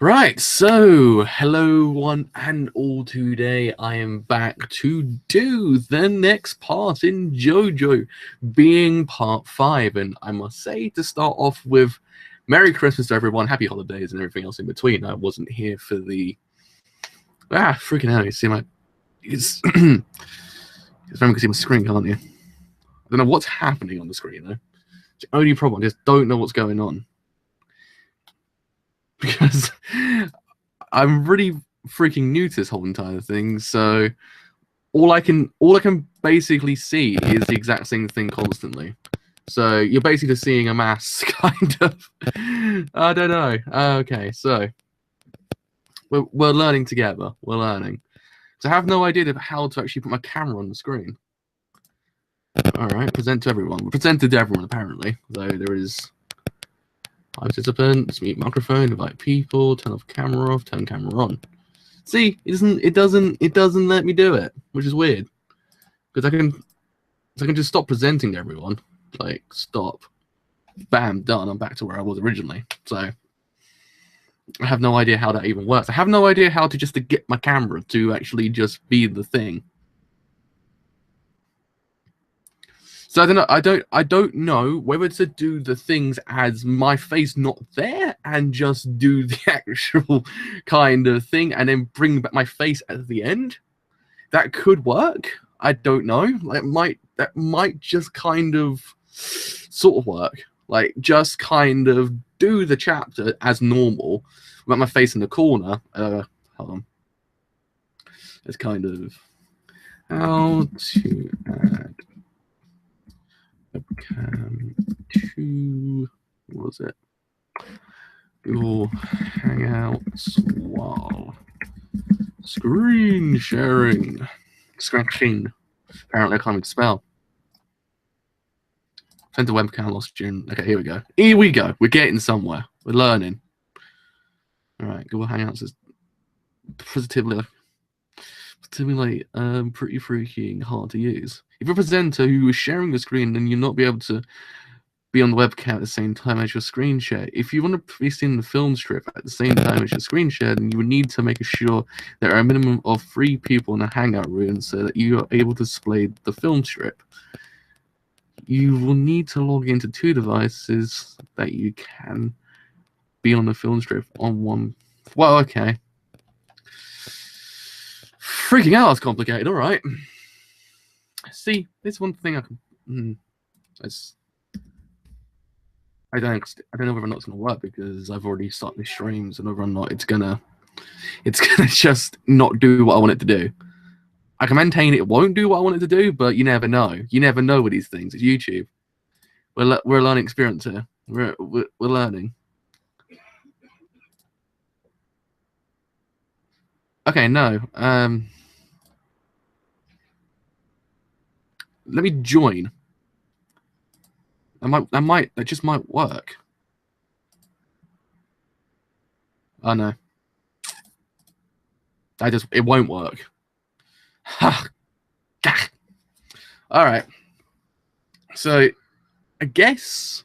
Right, so hello one and all. Today I am back to do the next part in JoJo, being part 5. And I must say, to start off with, Merry Christmas to everyone, Happy Holidays and everything else in between. I wasn't here for the... freaking hell, you see my... It's very can see my screen, can't you? I don't know what's happening on the screen, though. It's the only problem, I just don't know what's going on. Because I'm really freaking new to this whole entire thing, so all I can basically see is the exact same thing constantly. So you're basically seeing a mass, kind of. I don't know. Okay, so we're learning together. We're learning. So I have no idea how to actually put my camera on the screen. All right, present to everyone. We're presented to everyone apparently. So there is participants, mute microphone, invite people, turn off camera off, turn camera on. See, it doesn't let me do it, which is weird. Because I can just stop presenting to everyone. Like, stop. Bam, done. I'm back to where I was originally. So I have no idea how that even works. I have no idea how to just to get my camera to actually just be the thing. So I don't know. I don't know whether to do the things as my face not there and just do the actual kind of thing and then bring back my face at the end. That could work. I don't know. That might just kind of sort of work. Like just kind of do the chapter as normal without my face in the corner. Hold on. It's kind of how to add webcam to, what was it? Google Hangouts while screen sharing. Scratching. Apparently I can't even spell. Send to webcam lost June. Okay, here we go. Here we go. We're getting somewhere. We're learning. Alright, Google Hangouts is positively pretty freaking hard to use. If you're a presenter who is sharing the screen, then you'll not be able to be on the webcam at the same time as your screen share. If you want to be seeing the film strip at the same time as your screen share, then you would need to make sure there are a minimum of 3 people in a hangout room so that you are able to display the film strip. You will need to log into 2 devices that you can be on the film strip on one. Well, okay. Freaking out, that's complicated. All right. See, there's one thing I can. I don't know whether or not it's gonna work because I've already started the streams and whether or not it's gonna just not do what I want it to do. I can maintain it won't do what I want it to do, but you never know. You never know with these things. It's YouTube. We're a learning experience here. We're learning. Okay, no. Let me join. That just might work. Oh no. It won't work. Alright. So I guess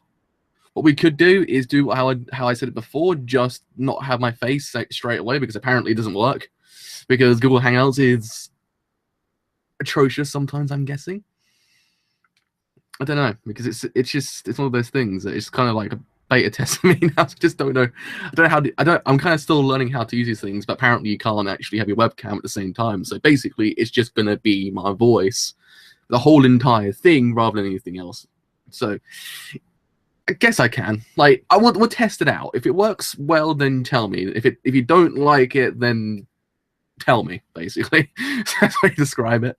what we could do is do how I said it before, just not have my face straight away because apparently it doesn't work. Because Google Hangouts is atrocious sometimes, I'm guessing. I don't know, because it's one of those things that it's kind of like a beta test for me now. I just don't know. I'm kind of still learning how to use these things, but apparently you can't actually have your webcam at the same time. So basically, it's just gonna be my voice, the whole entire thing, rather than anything else. So I guess I can. Like, we'll test it out. If it works well, then tell me. If you don't like it, then tell me, basically. That's how you describe it.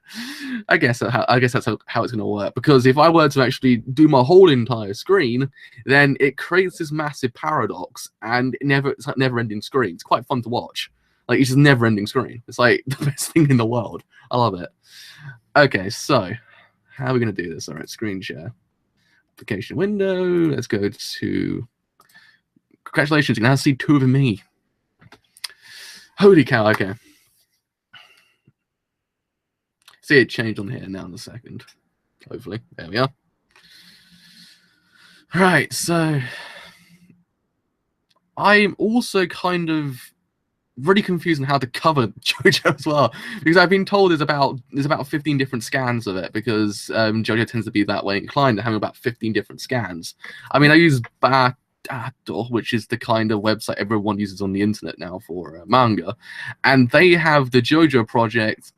I guess that's how it's going to work. Because if I were to actually do my whole entire screen, then it creates this massive paradox, and it's like never-ending screen. It's quite fun to watch. Like, it's just never-ending screen. It's like the best thing in the world. I love it. Okay, so how are we going to do this? All right, screen share. Application window. Let's go to... Congratulations, you can now see 2 of me. Holy cow, okay. See it change on here now in a second. Hopefully. There we are. Right, so I'm also kind of really confused on how to cover JoJo as well, because I've been told there's about 15 different scans of it, because JoJo tends to be that way inclined, to having about 15 different scans. I mean, I use Badato, which is the kind of website everyone uses on the internet now for manga, and they have the JoJo project,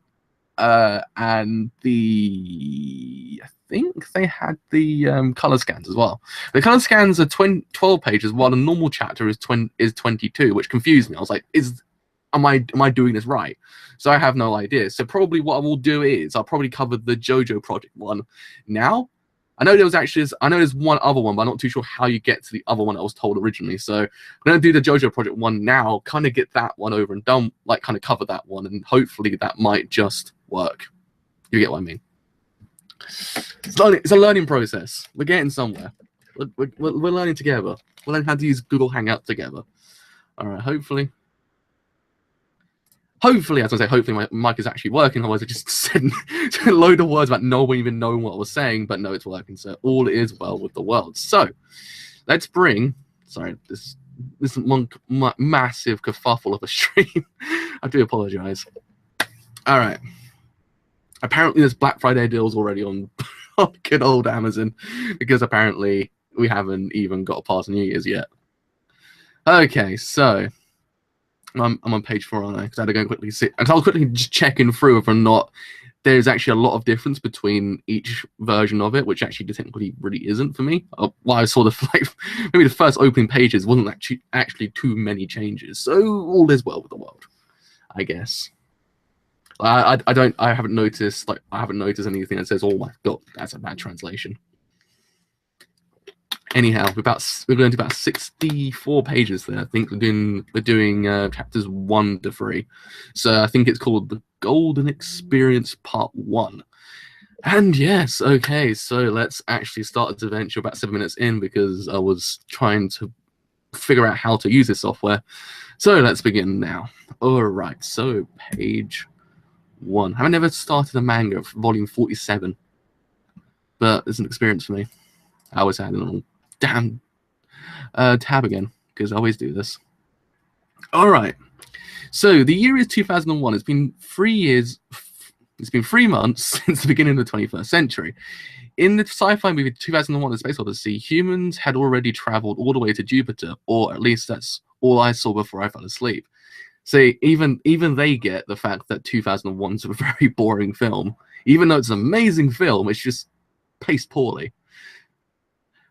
and I think they had the color scans as well. The color scans are 12 pages, while the normal chapter is 22, which confused me. I was like, am I doing this right? So I have no idea. So probably what I will do is I'll probably cover the JoJo project one now. I know there's one other one, but I'm not too sure how you get to the other one I was told originally. So I'm gonna do the JoJo project one now, kind of get that one over and done, like kind of cover that one, and hopefully that might just work. You get what I mean? It's a learning process. We're getting somewhere. We're learning together. We're learning how to use Google Hangout together. All right, hopefully, as I say, hopefully my mic is actually working. Otherwise, I just said a load of words about no one even knowing what I was saying. But no, it's working. So all is well with the world. So let's bring. Sorry, this one massive kerfuffle of a stream. I do apologize. All right. Apparently, there's Black Friday deals already on good old Amazon, because apparently we haven't even got past New Year's yet. Okay, so I'm on page 4, aren't I? Because I had to go and quickly see. And so I was quickly just checking through whether or not there's actually a lot of difference between each version of it, which actually technically really isn't for me. Well, I saw maybe the first opening pages wasn't actually too many changes. So all is well with the world, I guess. I haven't noticed anything that says, oh my god, that's a bad translation. Anyhow, we're going to about 64 pages there. I think we're doing chapters 1 to 3. So I think it's called the Golden Experience Part 1. And yes, okay, so let's actually start this adventure about 7 minutes in, because I was trying to figure out how to use this software. So let's begin now. All right, so page 1. I've never started a manga of volume 47, but it's an experience for me. I always had a little damn tab again, because I always do this. All right, so the year is 2001. It's been 3 years. It's been 3 months since the beginning of the 21st century. In the sci-fi movie 2001: The Space Odyssey, humans had already traveled all the way to Jupiter, or at least that's all I saw before I fell asleep. See, even they get the fact that 2001 is a very boring film. Even though it's an amazing film, it's just paced poorly.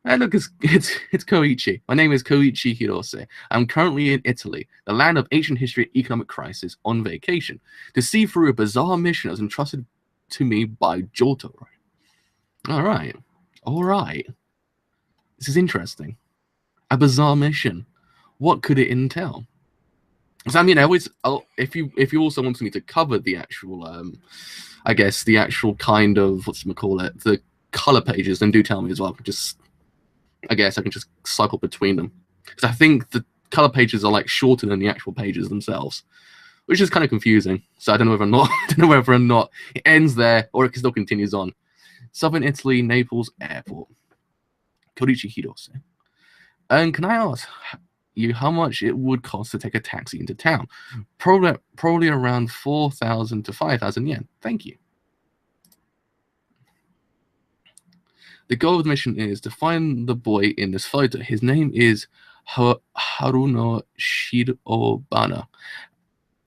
And look, it's Koichi. My name is Koichi Hirose. I'm currently in Italy, the land of ancient history and economic crisis, on vacation, to see through a bizarre mission that was entrusted to me by Jotaro. All right. This is interesting. A bizarre mission. What could it entail? So I mean, if you also want me to cover the actual, I guess the actual kind of the color pages, then do tell me as well. I guess I can just cycle between them, because I think the color pages are like shorter than the actual pages themselves, which is kind of confusing. So I don't know whether or not it ends there or it still continues on. Southern Italy, Naples Airport. Koichi Hirose. And can I ask you how much it would cost to take a taxi into town? Probably around 4,000 to 5,000 yen. Thank you. The goal of the mission is to find the boy in this photo. His name is Haruno Shirobana,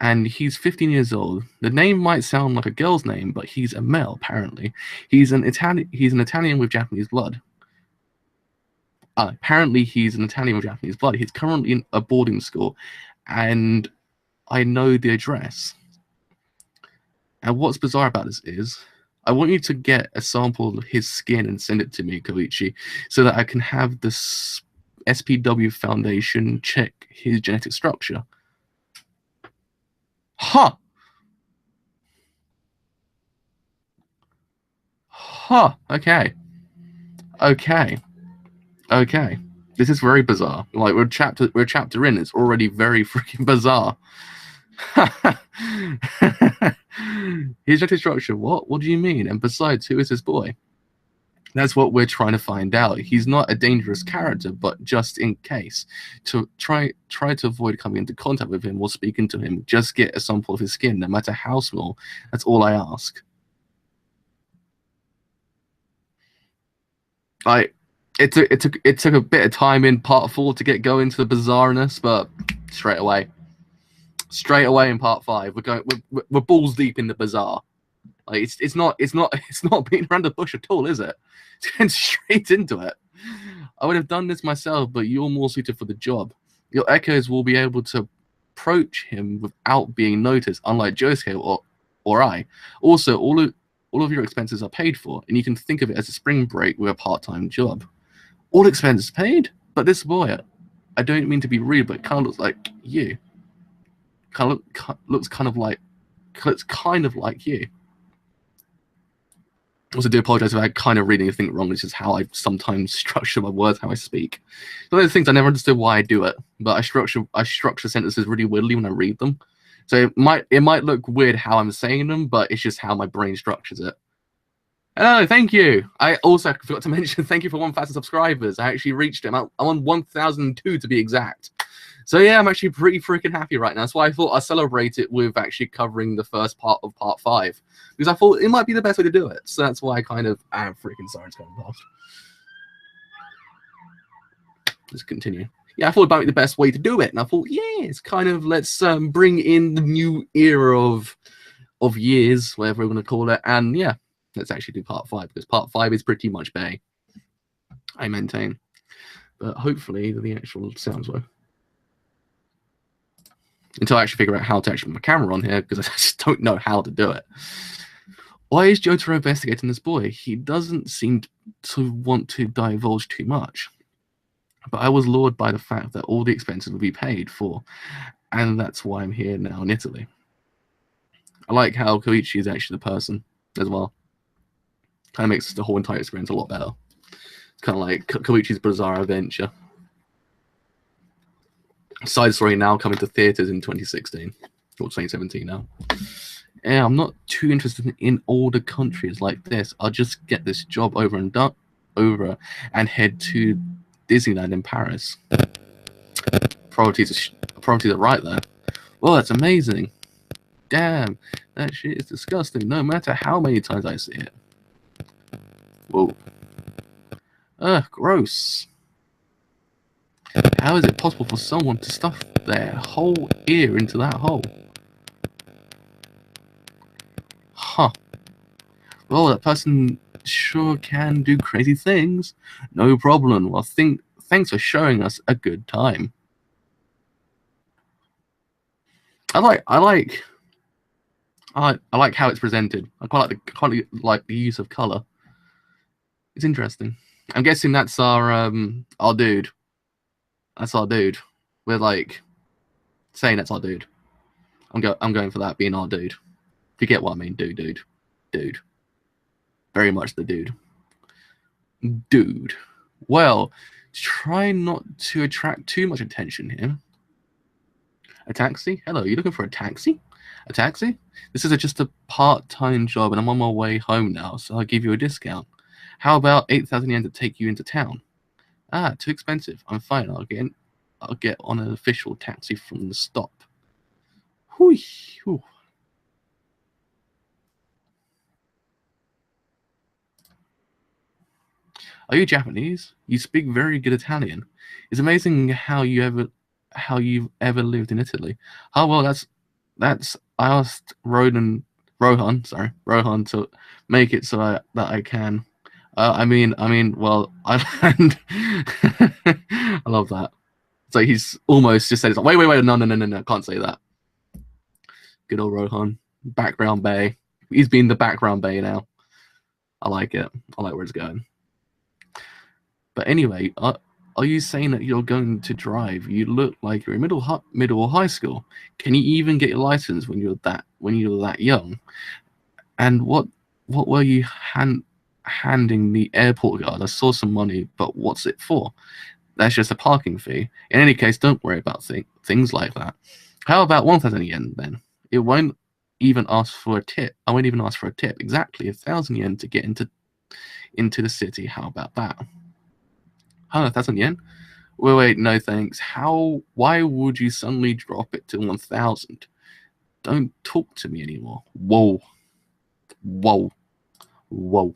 and he's 15 years old. The name might sound like a girl's name, but he's a male, apparently. He's an Italian with Japanese blood. Apparently, he's an Italian with Japanese blood. He's currently in a boarding school, and I know the address. And what's bizarre about this is, I want you to get a sample of his skin and send it to me, Koichi, so that I can have the SPW Foundation check his genetic structure. Huh. Okay. This is very bizarre. Like, we're a chapter in. It's already very freaking bizarre. His genetic structure. What do you mean? And besides, who is this boy? That's what we're trying to find out. He's not a dangerous character, but just in case, to try to avoid coming into contact with him or speaking to him, just get a sample of his skin, no matter how small. That's all I ask. Like, it took a bit of time in part 4 to get going to the bizarreness, but straight away in part 5, we're balls deep in the bizarre. Like, it's not beating around the bush at all, is it? It's getting straight into it. I would have done this myself, but you're more suited for the job. Your echoes will be able to approach him without being noticed, unlike Josuke or I. Also, all of your expenses are paid for, and you can think of it as a spring break with a part-time job. All expenses paid? But this boy, I don't mean to be rude, but it kind of looks like you. Looks kind of like you. Also, do apologize if I kind of read anything wrong. It's just how I sometimes structure my words, how I speak. One of the things I never understood why I do it, but I structure sentences really weirdly when I read them. So it might look weird how I'm saying them, but it's just how my brain structures it. Hello, thank you. I also forgot to mention thank you for 1,000 subscribers. I actually reached it. I'm on 1,002 to be exact. So yeah, I'm actually pretty freaking happy right now. That's why I thought I'd celebrate it with actually covering the first part of part 5. Because I thought it might be the best way to do it. So that's why I'm freaking sorry it's coming past. Let's continue. Yeah, I thought it might be the best way to do it. And I thought, yeah, it's kind of, let's bring in the new era of years, whatever we're going to call it. And yeah, let's actually do part 5. Because part 5 is pretty much Bay, I maintain. But hopefully the actual sounds work. Until I actually figure out how to actually put my camera on here, because I just don't know how to do it. Why is Jotaro investigating this boy? He doesn't seem to want to divulge too much. But I was lured by the fact that all the expenses will be paid for, and that's why I'm here now in Italy. I like how Koichi is actually the person as well. Kind of makes the whole entire experience a lot better. It's kind of like Koichi's bizarre adventure. Side story now coming to theaters in 2016 or 2017 now. Yeah, I'm not too interested in older countries like this. I'll just get this job over and head to Disneyland in Paris. Priorities are right there. Well, that's amazing. Damn, that shit is disgusting. No matter how many times I see it. Whoa. Ugh, gross. How is it possible for someone to stuff their whole ear into that hole? Huh. Well, that person sure can do crazy things. No problem. Well, thanks for showing us a good time. I like how it's presented. I quite like the use of color. It's interesting. I'm guessing that's our dude. That's our dude. We're like saying that's our dude. I'm going for that being our dude. If you get what I mean, dude. Very much the dude. Dude. Well, try not to attract too much attention here. A taxi? Hello, you looking for a taxi? A taxi? This is just a part-time job and I'm on my way home now, so I'll give you a discount. How about 8,000 yen to take you into town? Ah, too expensive. I'm fine. I'll get on an official taxi from the stop. Hui. Whew. Are you Japanese? You speak very good Italian. It's amazing how you've ever lived in Italy. Oh well, that's I asked Rohan to make it so that I can. Well, I love that. So he's almost just said, it's like, wait, no, can't say that. Good old Rohan. Background Bay. He's been the background Bay now. I like it. I like where it's going. But anyway, are you saying that you're going to drive? You look like you're in middle or high school. Can you even get your license when you're that young? And what were you handing the airport guard? I saw some money, but what's it for? That's just a parking fee. In any case, don't worry about things like that. How about 1,000 yen then? It won't even ask for a tip. I won't even ask for a tip. Exactly 1,000 yen to get into into the city. How about that? 1,000 yen? Wait, no thanks. Why would you suddenly drop it to 1,000? Don't talk to me anymore. Whoa. Whoa. Whoa.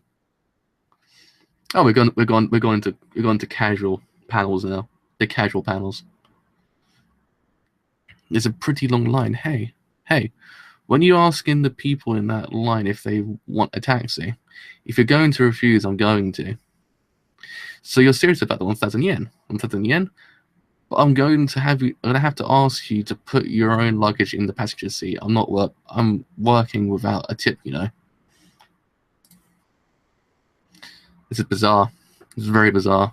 Oh, we're going to casual panels now. The casual panels. There's a pretty long line. Hey. When you asking the people in that line if they want a taxi, if you're going to refuse, I'm going to. So you're serious about the 1,000 yen? 1,000 yen? But I'm going to have to ask you to put your own luggage in the passenger seat. I'm working without a tip, you know. This is bizarre. This is very bizarre.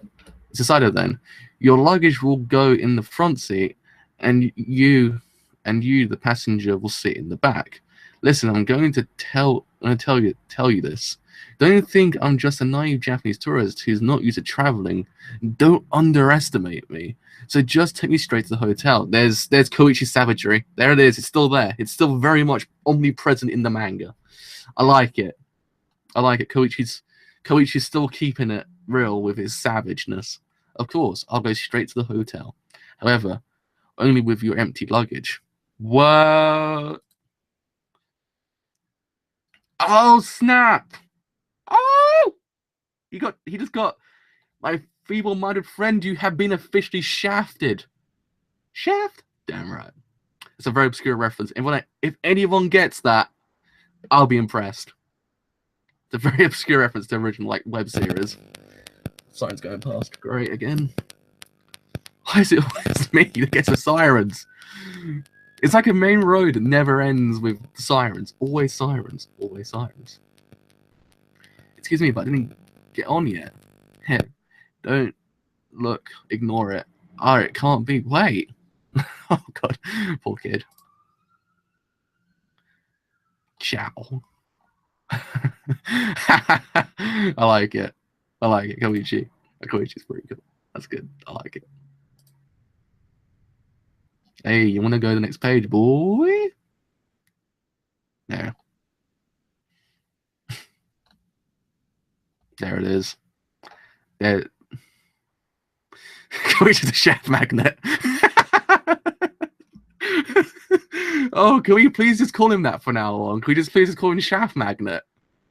It's decided then. Your luggage will go in the front seat, and you, the passenger, will sit in the back. Listen, I'm going to tell you this. Don't think I'm just a naive Japanese tourist who's not used to traveling. Don't underestimate me. So just take me straight to the hotel. There's Koichi's savagery. There it is. It's still there. It's still very much omnipresent in the manga. I like it. Koichi's still keeping it real with his savageness. Of course, I'll go straight to the hotel. However, only with your empty luggage. What? Oh, snap! Oh! He just got my feeble-minded friend. You have been officially shafted. Shaft? Damn right. It's a very obscure reference. And if anyone gets that, I'll be impressed. It's a very obscure reference to the original web series. Sirens going past. Great again. Why is it always me that gets the sirens? It's like a main road that never ends with sirens. Always sirens. Always sirens. Excuse me, but I didn't get on yet. Hey, don't look. Ignore it. Oh, it can't be. Wait. Oh, God. Poor kid. Ciao. I like it. Koichi. Koichi's pretty cool. That's good. I like it. Hey, you want to go to the next page, boy? No. There it is. There. Koichi's a shaft magnet. Oh, can we please just call him that from now on? Can we just please just call him Shaft Magnet?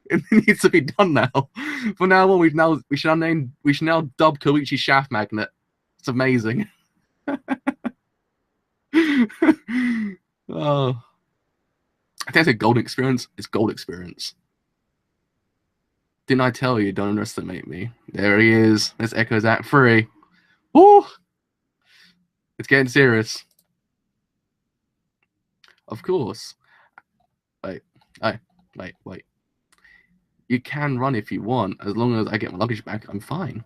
It needs to be done now. From now on, we should now dub Koichi Shaft Magnet. It's amazing. Oh, I think it's a gold experience. It's gold experience. Didn't I tell you? Don't underestimate me. There he is. This echoes Act 3. Woo! It's getting serious. Of course. Wait. You can run if you want. As long as I get my luggage back, I'm fine.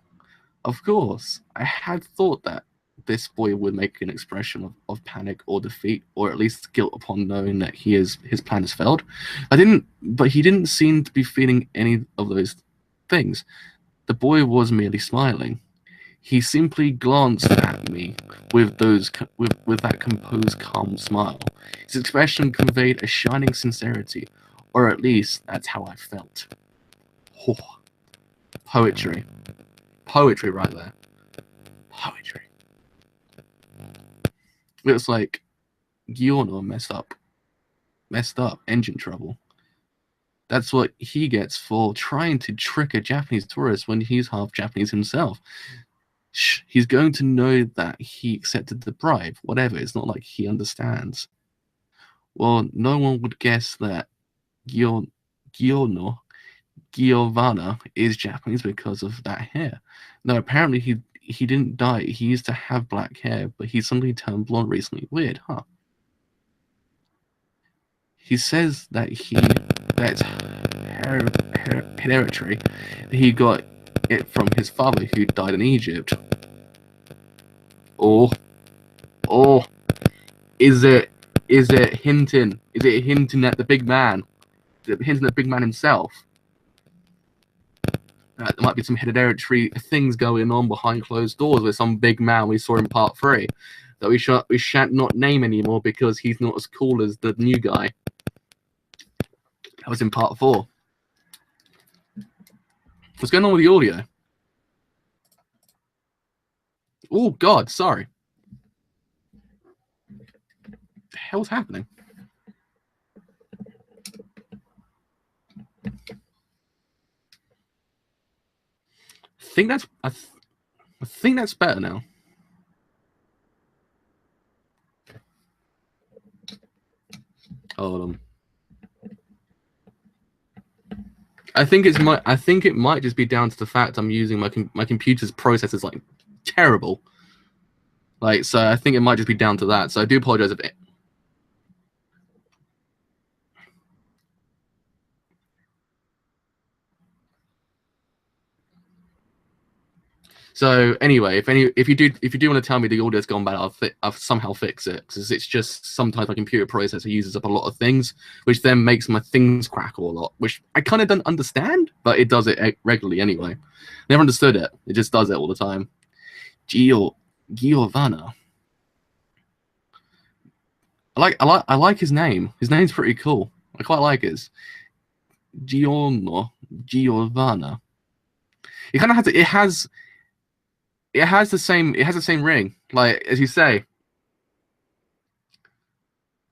Of course. I had thought that this boy would make an expression of panic or defeat, or at least guilt upon knowing that his plan has failed. But he didn't seem to be feeling any of those things. The boy was merely smiling. He simply glanced at me with that composed, calm smile. His expression conveyed a shining sincerity, or at least that's how I felt. Oh, poetry right there. Poetry. It was like Giorno messed up, engine trouble. That's what he gets for trying to trick a Japanese tourist when he's half Japanese himself. He's going to know that he accepted the bribe, whatever. It's not like he understands. Well, no one would guess that Giovanna is Japanese because of that hair. No, apparently he didn't dye. He used to have black hair, but he suddenly turned blonde recently. Weird, huh? He says that's hereditary. He got it from his father who died in Egypt. Oh, is it hinting? Is it hinting at the big man? Is it hinting at the big man himself? There might be some hereditary things going on behind closed doors with some big man we saw in part 3 that we shan't not name anymore because he's not as cool as the new guy. That was in part 4. What's going on with the audio? Oh God, sorry. What the hell's happening? I think that's better now. Hold on. I think it might just be down to the fact I'm using my computer's processors like terrible. Like, so I think it might just be down to that. So I do apologize if it. So anyway, if you do want to tell me the audio's gone bad, I'll somehow fix it, because it's just sometimes my computer processor uses up a lot of things, which then makes my things crackle a lot, which I kind of don't understand, but it does it regularly anyway. Never understood it. It just does it all the time. Giovanna. I like his name. His name's pretty cool. I quite like his. Giovanna. It kind of has it has the same ring, like as you say.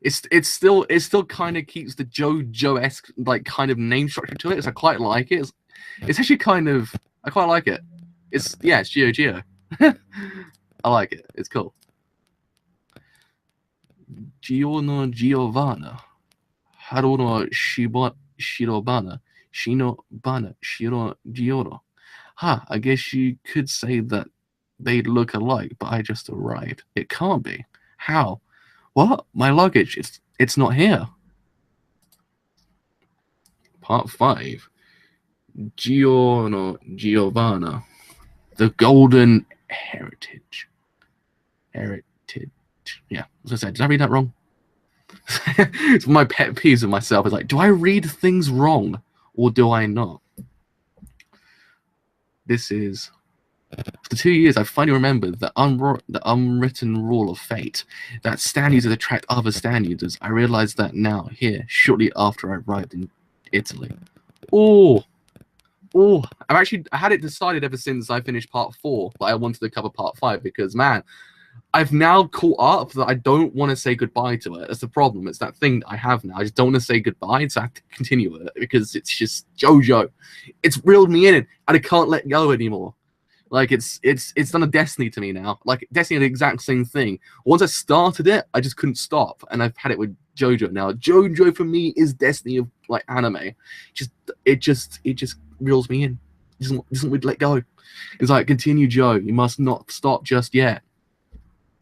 It still kind of keeps the JoJo-esque like kind of name structure to it. So I quite like it. It's actually kind of, I quite like it. It's Gio. I like it. It's cool. Giovanna. Haruno Shirobana. Shinobana. Gioro. I guess you could say that they look alike, but I just arrived. It can't be. How? What? My luggage. It's not here. Part 5. Giovanna. The Golden Heritage. Yeah, as I said, did I read that wrong? It's my pet peeves of myself. Is like, do I read things wrong or do I not? This is, after 2 years, I finally remembered the unwritten rule of fate, that stand users attract other stand users. I realized that now, here, shortly after I arrived in Italy. I had it decided ever since I finished part 4 that I wanted to cover part 5, because, man, I've now caught up that I don't want to say goodbye to it. That's the problem. It's that thing that I have now. I just don't want to say goodbye, so I have to continue with it, because it's just JoJo. It's reeled me in, and I can't let go anymore. Like, it's done a Destiny to me now. Like, Destiny did the exact same thing. Once I started it, I just couldn't stop, and I've had it with JoJo now. JoJo for me is Destiny of like anime. It just reels me in. It doesn't let go. It's like, continue, Joe. You must not stop just yet.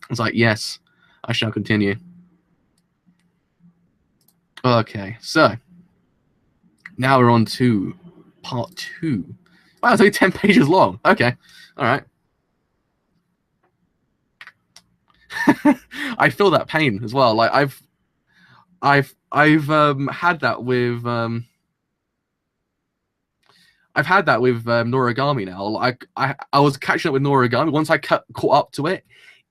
It's like, yes, I shall continue. Okay, so now we're on to part 2. Wow, it's only 10 pages long. Okay, all right. I feel that pain as well. Like I've had that with Noragami now. Like I was catching up with Noragami. Once I caught up to it,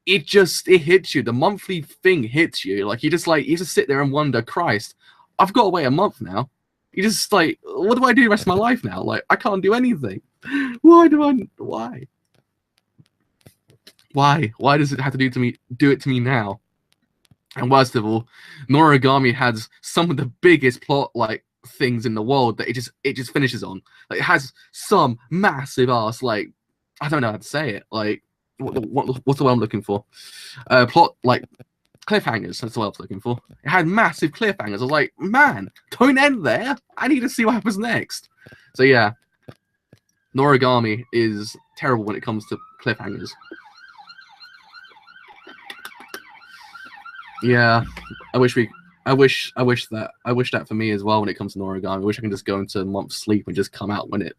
it hits you. The monthly thing hits you. Like you just sit there and wonder, Christ, I've got to wait a month now. You just like, what do I do the rest of my life now? Like I can't do anything. Why? Why does it have to do it to me now? And worst of all, Noragami has some of the biggest plot like things in the world that it just finishes on. Like it has some massive ass, like, I don't know how to say it. Like what's the word I'm looking for? Plot like cliffhangers. That's the word I was looking for. It had massive cliffhangers. I was like, man, don't end there. I need to see what happens next. So yeah, Noragami is terrible when it comes to cliffhangers. Yeah, I wish that for me as well when it comes to Noragami. I wish I can just go into a month's sleep and just come out when it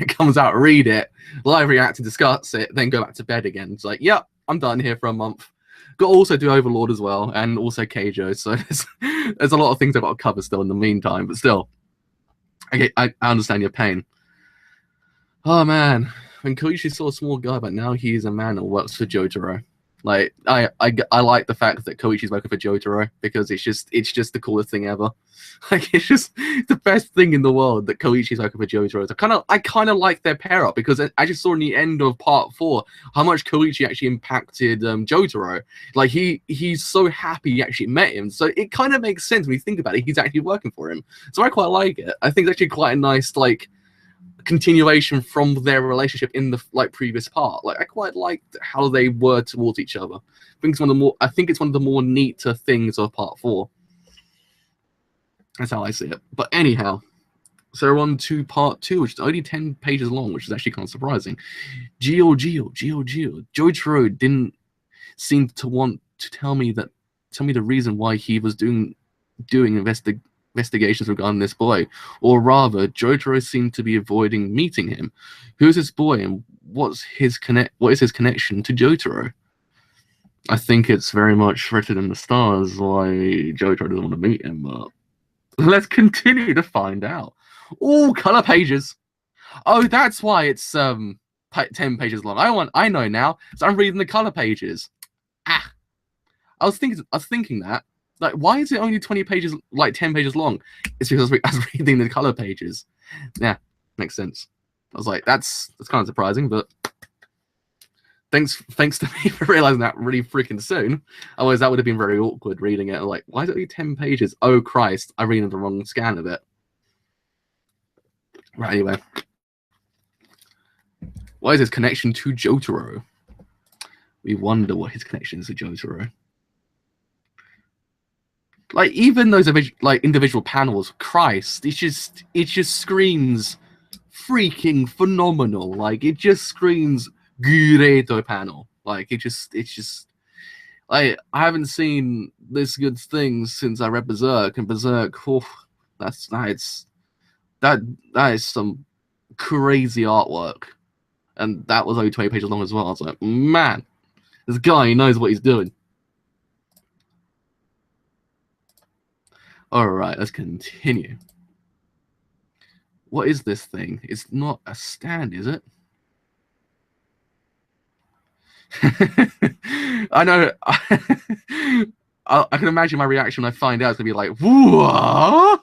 comes out, read it, live react and discuss it, then go back to bed again. It's like, yep, I'm done here for a month. Got to also do Overlord as well, and also Keijo. So there's a lot of things I've got to cover still in the meantime. But still, I understand your pain. Oh man, when Koichi saw a small guy, but now he's a man that works for Jotaro. Like I like the fact that Koichi's working for Jotaro because it's just the coolest thing ever. Like it's just the best thing in the world that Koichi's working for Jotaro. So I kind of like their pair up because I just saw in the end of part 4 how much Koichi actually impacted Jotaro. Like he's so happy he actually met him. So it kind of makes sense when you think about it. He's actually working for him. So I quite like it. I think it's actually quite a nice like continuation from their relationship in the previous part. Like I quite liked how they were towards each other. I think it's one of the more neater things of part 4. That's how I see it. But anyhow, so we're on to part 2, which is only 10 pages long, which is actually kind of surprising. Jotaro didn't seem to want to tell me the reason why he was doing investigations regarding this boy, or rather, Jotaro seemed to be avoiding meeting him. Who is this boy, and what is his connection to Jotaro? I think it's very much written in the stars why Jotaro doesn't want to meet him, but let's continue to find out. Oh, color pages. Oh, that's why it's 10 pages long. I know now. So I'm reading the color pages. I was thinking that. Like, why is it only 20 pages, 10 pages long? It's because I was reading the color pages. Yeah, makes sense. I was like, that's kind of surprising, but thanks to me for realizing that really freaking soon. Otherwise, that would have been very awkward reading it. Like, why is it only 10 pages? Oh, Christ, I read the wrong scan of it. Right, anyway. What is his connection to Jotaro? We wonder what his connection is to Jotaro. Like, even those individual panels, Christ, it just screams freaking phenomenal. Like, it just screams Gureto panel. Like, it's just like, I haven't seen this good thing since I read Berserk, and Berserk, that is some crazy artwork. And that was only 20 pages long as well. I was like, man, this guy, he knows what he's doing. Alright, let's continue. What is this thing? It's not a stand, is it? I know. I can imagine my reaction when I find out. It's gonna be like, "What?"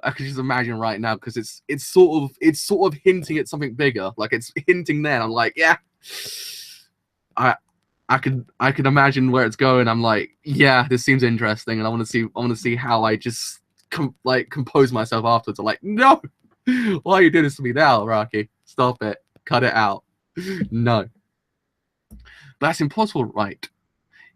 I can just imagine right now because it's sort of hinting at something bigger. Like it's hinting there. I'm like, yeah. I can imagine where it's going. I'm like, yeah, this seems interesting, and I want to see how I just compose myself afterwards. I'm like, no, why are you doing this to me now, Rocky? Stop it, cut it out. No, but that's impossible, right?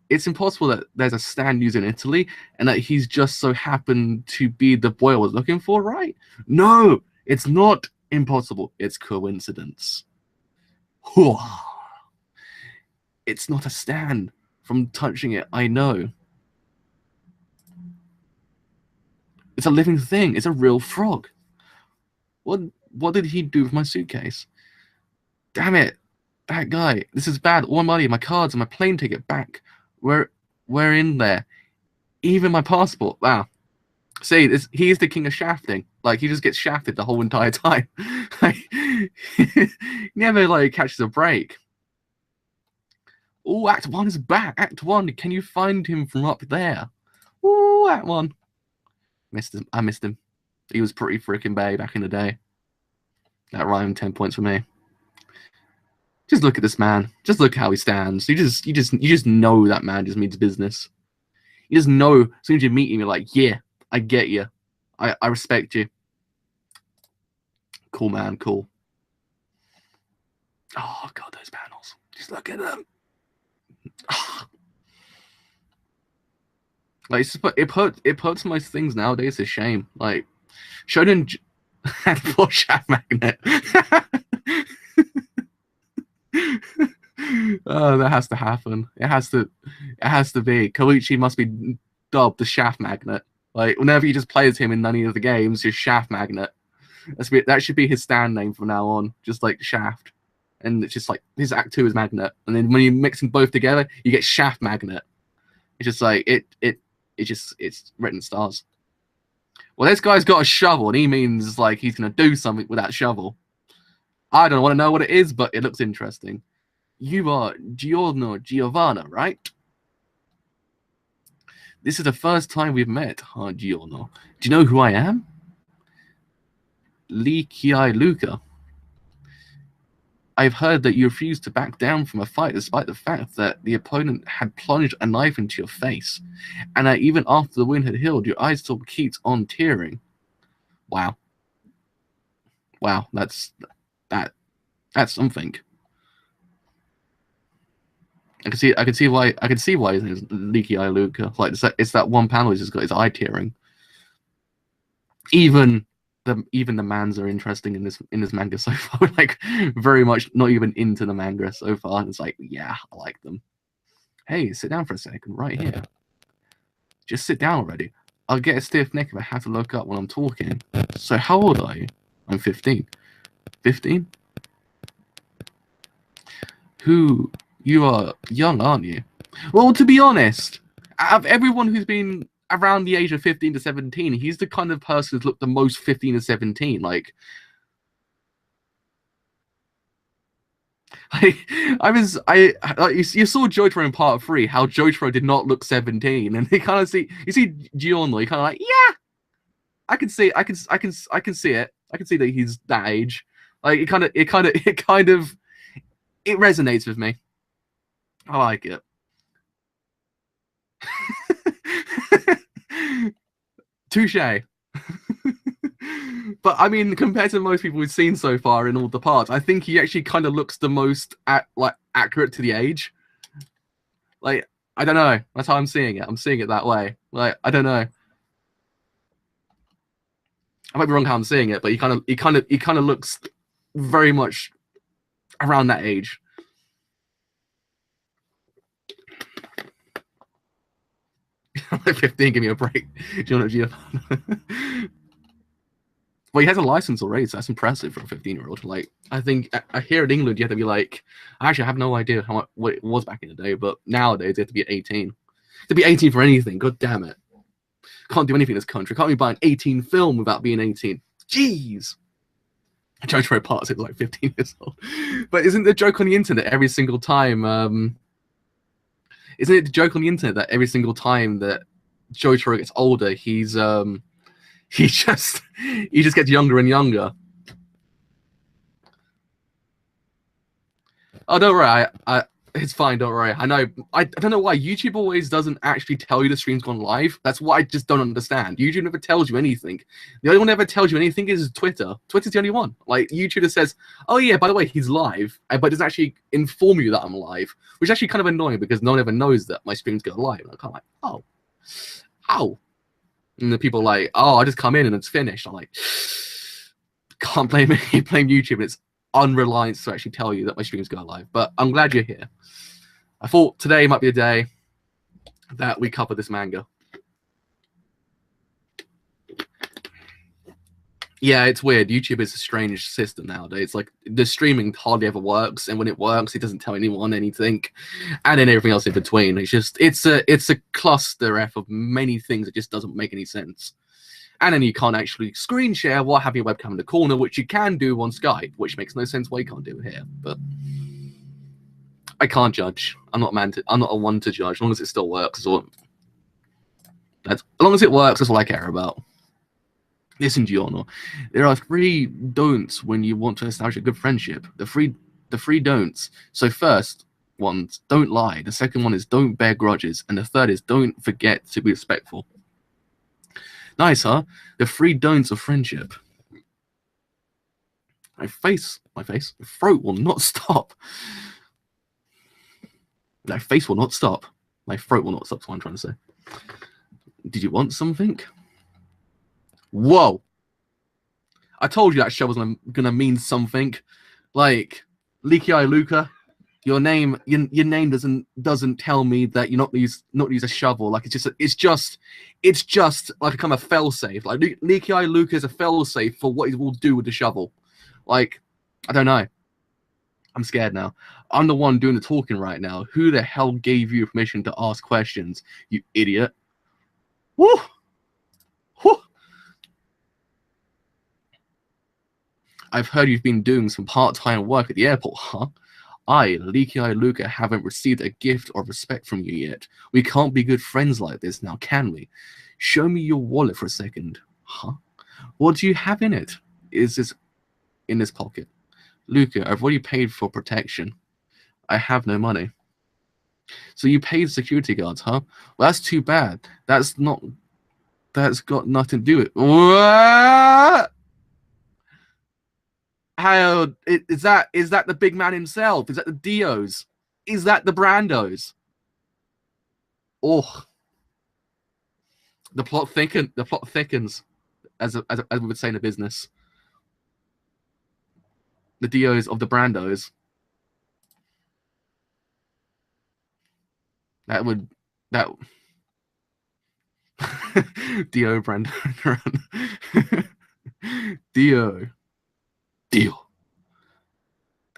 It's impossible that there's a stand used in Italy, and that he's just so happened to be the boy I was looking for, right? No, it's not impossible. It's coincidence. It's not a stand. From touching it, I know. It's a living thing. It's a real frog. What did he do with my suitcase? Damn it. That guy. This is bad. All my money, my cards, and my plane ticket back. We're in there. Even my passport. Wow. See, he is the king of shafting. Like, he just gets shafted the whole entire time. He never, catches a break. Oh, Act 1 is back. Act 1, can you find him from up there? Oh, Act 1. I missed him. He was pretty freaking bae back in the day. That rhymed 10 points for me. Just look at this man. Just look how he stands. You just know that man just means business. You just know as soon as you meet him, you're like, yeah, I get you. I respect you. Cool, man, cool. Oh, God, those panels. Just look at them. Like, it puts most things nowadays to shame. Like, Shonen had poor shaft magnet. Oh, that has to happen. It has to be. Koichi must be dubbed the shaft magnet. Like, whenever you just play as him in any of the games, you're shaft magnet. That should be his stand name from now on. Just like Shaft. And it's just like his Act 2 is Magnet. And then when you mix them both together, you get Shaft Magnet. It's just like it's written stars. Well, this guy's got a shovel, and he means he's gonna do something with that shovel. I don't want to know what it is, but it looks interesting. You are Giorno Giovanna, right? This is the first time we've met, huh, Giorno? Do you know who I am? Luca. I've heard that you refused to back down from a fight despite the fact that the opponent had plunged a knife into your face, and that even after the wound had healed, your eyes still kept on tearing. Wow. Wow, that's something. I can see why his name is Leaky Eye Luca. Like it's that one panel he's just got his eye tearing. Even the mans are interesting in this manga so far. Like very much not even into the manga so far. And it's like, yeah, I like them. Hey, sit down for a second, right here. Just sit down already. I'll get a stiff neck if I have to look up when I'm talking. So how old are you? I'm 15. 15? You are young, aren't you? Well, to be honest, out of everyone who's been around the age of 15 to 17, he's the kind of person who's looked the most 15 to 17. Like you saw Jotaro in part 3, how Jotaro did not look 17, and you see Giorno, you kind of like, yeah, I can see it. I can see that he's that age. Like it resonates with me. I like it. Touche. But I mean, compared to most people we've seen so far in all the parts, I think he actually kind of looks the most accurate to the age. Like, I don't know. That's how I'm seeing it. I'm seeing it that way. Like, I don't know. I might be wrong how I'm seeing it, but he kind of looks very much around that age. I'm like 15, give me a break. Do you know? Well, he has a license already, so that's impressive for a 15-year-old. Like, I think here in England, you have to be like, actually, I have no idea what it was back in the day, but nowadays, you have to be 18. To be 18 for anything, god damn it. Can't do anything in this country. Can't even buy an 18 film without being 18. Jeez. JoJo parts it was like 15 years old. But isn't the joke on the internet every single time? Isn't it the joke on the internet that every single time that Jotaro gets older, he just gets younger and younger? Oh, don't worry. It's fine. Don't worry. I know. I don't know why YouTube always doesn't actually tell you the stream's gone live. That's what I just don't understand. YouTube never tells you anything. The only one that ever tells you anything is Twitter. Twitter's the only one. Like YouTube just says, "Oh yeah, by the way, he's live," but doesn't actually inform you that I'm live, which is actually kind of annoying because no one ever knows that my streams go live. And I'm kind of like, oh, and the people are like, "Oh, I just come in and it's finished." I'm like, can't blame YouTube. And it's unreliant to actually tell you that my streams go live. But I'm glad you're here. I thought today might be a day that we cover this manga. Yeah, it's weird. YouTube is a strange system nowadays. Like the streaming hardly ever works, and when it works, it doesn't tell anyone anything, and then everything else in between. It's a cluster F of many things that just doesn't make any sense. And then you can't actually screen share while having your webcam in the corner, which you can do on Skype, which makes no sense why you can't do it here. But I can't judge. I'm not a one to judge, as long as it still works. As long as it works, that's all I care about. Listen, Giorno, there are 3 don'ts when you want to establish a good friendship. The three don'ts. So first one's don't lie. The second one is don't bear grudges, and the third is don't forget to be respectful. Nice, huh? The 3 don'ts of friendship. My throat will not stop. My face will not stop. My throat will not stop, that's what I'm trying to say. Did you want something? Whoa. I told you that show was gonna mean something. Like, Leaky Eye Luca, your name doesn't tell me that you're not use a shovel. Like it's just like a kind of failsafe. Like Leaky Eye Luca is a failsafe for what he will do with the shovel. Like, I don't know. I'm scared now. I'm the one doing the talking right now. Who the hell gave you permission to ask questions, you idiot? Woo! Woo! I've heard you've been doing some part-time work at the airport, huh? I, Leaky Eye Luca, haven't received a gift or respect from you yet. We can't be good friends like this now, can we? Show me your wallet for a second. Huh? What do you have in it? Is this in this pocket? Luca, I've already paid for protection. I have no money. So you paid security guards, huh? Well, that's too bad. That's got nothing to do with it. What? How is that the big man himself? Is that the Dios? Is that the Brandos? Oh, the plot thickens, as we would say in the business. The Dios of the Brandos. That Dio Brandon. Dio. The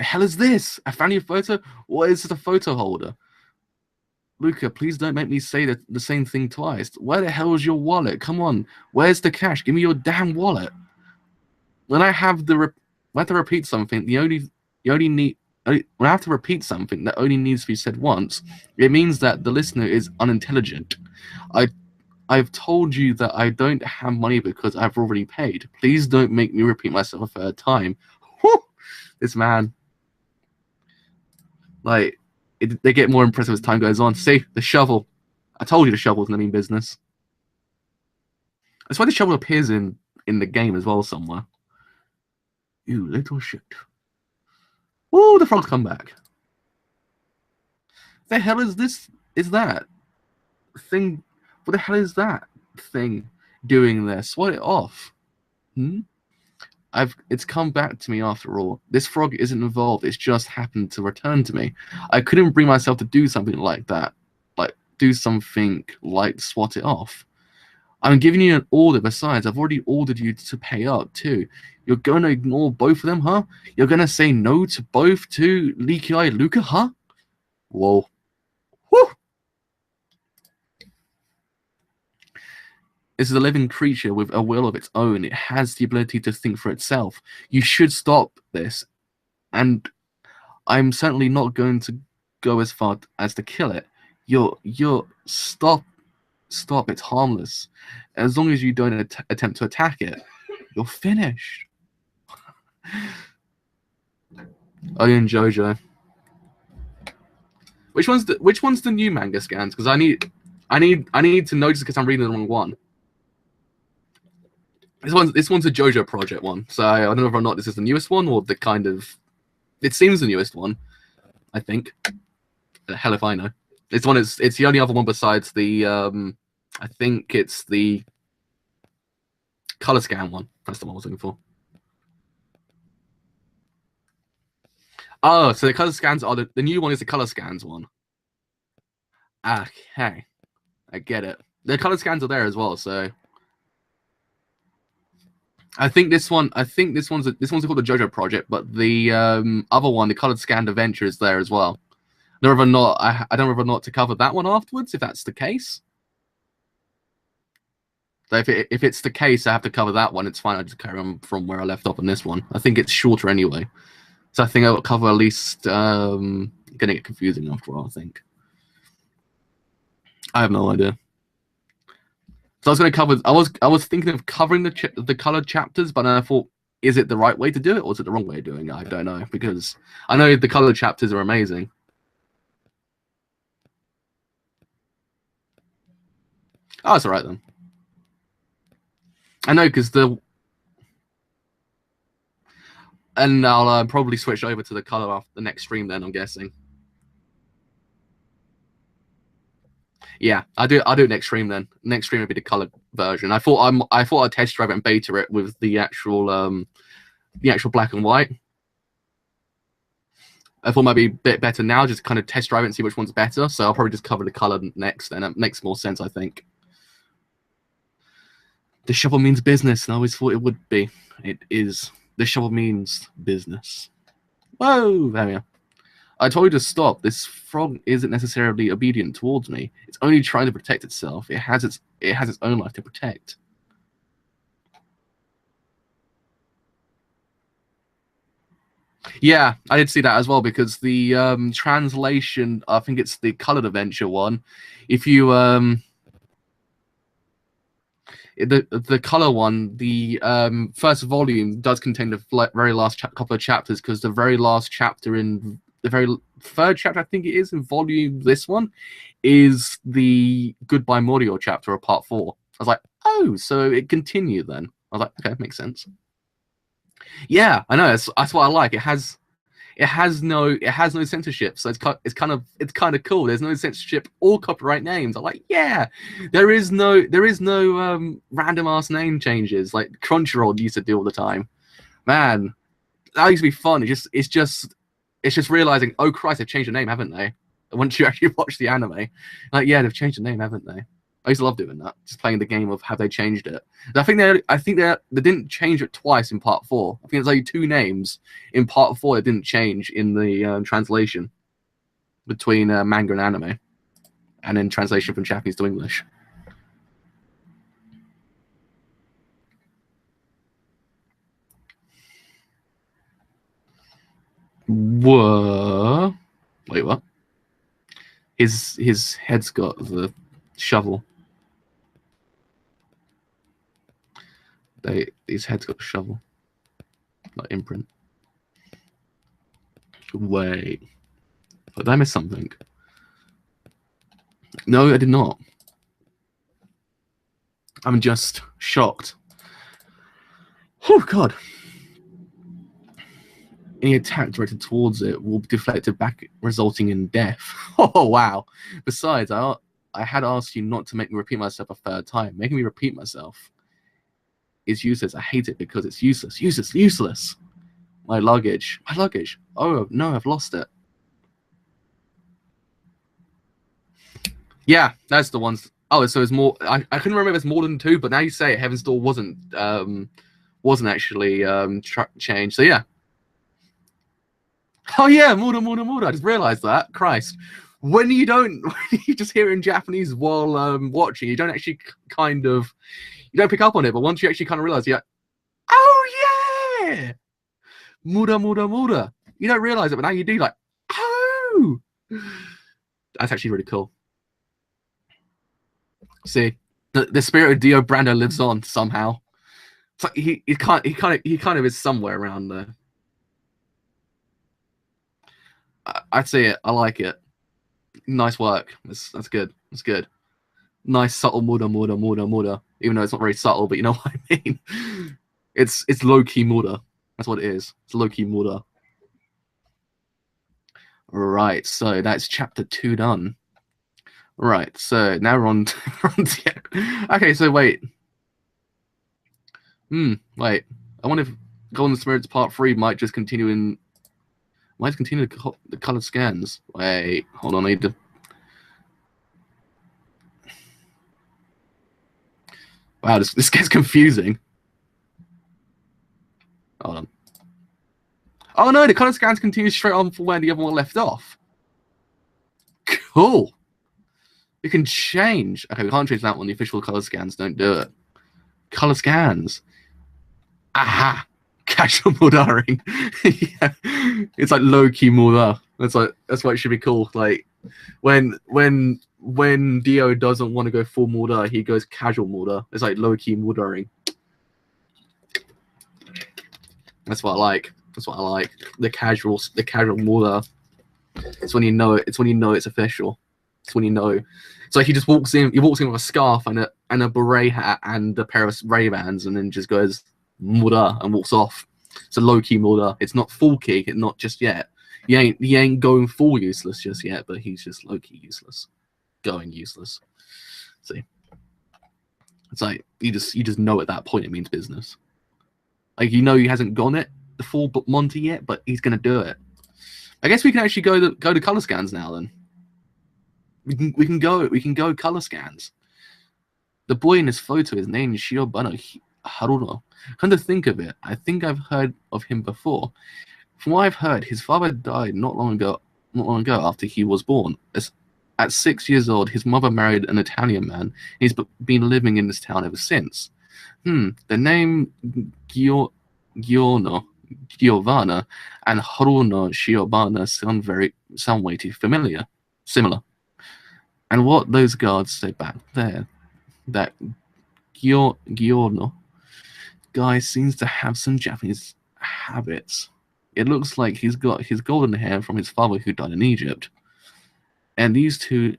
hell is this? I found your photo? What is it, a photo holder? Luca, please don't make me say the same thing twice. Where the hell is your wallet? Come on. Where's the cash? Give me your damn wallet. When I have to repeat something, when I have to repeat something that only needs to be said once, it means that the listener is unintelligent. I've told you that I don't have money because I've already paid. Please don't make me repeat myself a third time. Whew! This man. Like, they get more impressive as time goes on. See, the shovel. I told you the shovel's gonna mean business. That's why the shovel appears in the game as well somewhere. You little shit. Woo, the frogs come back. The hell is this? Is that thing? What the hell is that thing doing there? Swat it off. It's come back to me after all. This frog isn't involved. It's just happened to return to me. I couldn't bring myself to do something like that. Like, do something like swat it off. I'm giving you an order. Besides, I've already ordered you to pay up too. You're going to ignore both of them, huh? You're going to say no to both to Leaky Eye Luca, huh? Whoa. Whew. This is a living creature with a will of its own. It has the ability to think for itself. You should stop this. And I'm certainly not going to go as far as to kill it. You're stop. It's harmless. As long as you don't attempt to attack it, you're finished. Oh, and JoJo. Which one's the new manga scans? Because I need to notice because I'm reading the wrong one. This one's a JoJo project one, so I don't know whether or not this is the newest one or the kind of. It seems the newest one, I think. The hell if I know. It's the only other one besides the. I think it's the color scan one. That's the one I was looking for. Oh, so the color scans are the new one is the color scans one. Okay, I get it. The color scans are there as well, so. I think this one's called the JoJo project, but the other one, the colored scanned adventure, is there as well. I don't know whether or not to cover that one afterwards, if that's the case. So if it's the case, I have to cover that one. It's fine. I just carry on from where I left off on this one. I think it's shorter anyway, so I think I'll cover at least. Gonna get confusing after a while, I think. I have no idea. So I was going to cover. I was thinking of covering the colored chapters, but then I thought, is it the right way to do it, or is it the wrong way of doing it? I don't know, because I know the colored chapters are amazing. Oh, it's all right then. I know because and I'll probably switch over to the color after the next stream. Then I'm guessing. Yeah, I'll do it next stream then. Next stream would be the colored version. I thought I'd test drive it and beta it with the actual black and white. I thought it might be a bit better now, just kind of test drive it and see which one's better. So I'll probably just cover the color next, and it makes more sense, I think. The shovel means business, and I always thought it would be. It is. The shovel means business. Whoa, there we are. I told you to stop. This frog isn't necessarily obedient towards me. It's only trying to protect itself. It has its own life to protect. Yeah, I did see that as well because the translation, I think it's the colored adventure one. If you the color one, the first volume does contain the very last couple of chapters because the very last chapter in the very third chapter, I think it is in volume this one, is the Goodbye Morio chapter of part 4. I was like, oh, so it continued then. I was like, okay, makes sense. Yeah, I know. That's what I like. It has no censorship, so it's kind of cool. There's no censorship or copyright names. I'm like, yeah, there is no random ass name changes like Crunchyroll used to do all the time. Man, that used to be fun. It's just realizing, oh Christ, they've changed the name, haven't they? Once you actually watch the anime, like yeah, they've changed the name, haven't they? I used to love doing that, just playing the game of have they changed it. I think they didn't change it twice in part 4. I think there's only 2 names in part 4 that didn't change in the translation between manga and anime, and then translation from Japanese to English. Whoa! Wait, what? His head's got the shovel. His head's got a shovel, not imprint. Wait, did I miss something? No, I did not. I'm just shocked. Oh God! Any attack directed towards it will be deflected back, resulting in death. Oh wow! Besides, I had asked you not to make me repeat myself a third time. Making me repeat myself is useless. I hate it because it's useless. Useless. My luggage. Oh no, I've lost it. Yeah, that's the ones. Oh, so it's more. I couldn't remember if it's more than 2, but now you say it, Heaven's Door wasn't actually changed. So yeah. Oh yeah, Mura. I just realized that. Christ. When you just hear it in Japanese while watching, you don't actually you don't pick up on it, but once you actually kind of realize, you're like, oh yeah, Mura. You don't realize it, but now you do. Like, oh, that's actually really cool. See, the spirit of Dio Brando lives on somehow. It's like he kind of is somewhere around there. I'd say it. I like it. Nice work. That's good. That's good. Nice subtle Mura. Even though it's not very subtle, but you know what I mean. It's low key Mura. That's what it is. It's low key Mura. Right. So that's chapter 2 done. Right. So now we're on. Okay. So wait. Wait. I wonder if Golden Spirits Part 3 might just continue in. Might continue the colored scans. Wait. Hold on. I need to. Wow, this gets confusing. Hold on. Oh no, the color scans continue straight on from where the other one left off. Cool. We can change. Okay, we can't change that one. The official color scans don't do it. Color scans. Aha. Casual murdering. Yeah. It's like low key murder. That's why it should be called. Like when Dio doesn't want to go full murder, he goes casual murder. It's like low key murdering. That's what I like. The casual murder. It's when you know it. It's when you know it's official. It's when you know. It's like he just walks in. He walks in with a scarf and a beret hat and a pair of Ray-Bans, and then just goes murder and walks off. It's a low key murder. It's not full key. It's not just yet. He ain't going full useless just yet, but he's just low key useless, going useless. See, it's like you just know at that point it means business. Like he hasn't gone it the full Monty yet, but he's gonna do it. I guess we can actually go to color scans now. Then we can go color scans. The boy in this photo is named Shiobano Haruno. Come to think of it, I think I've heard of him before. From what I've heard, his father died not long ago after he was born. At 6 years old, his mother married an Italian man. He's been living in this town ever since. The name Giorno Giovanna and Haruno Shiobana sound way too similar. And what those guards say back there, that Giorno guy seems to have some Japanese habits. It looks like he's got his golden hair from his father who died in Egypt. And these two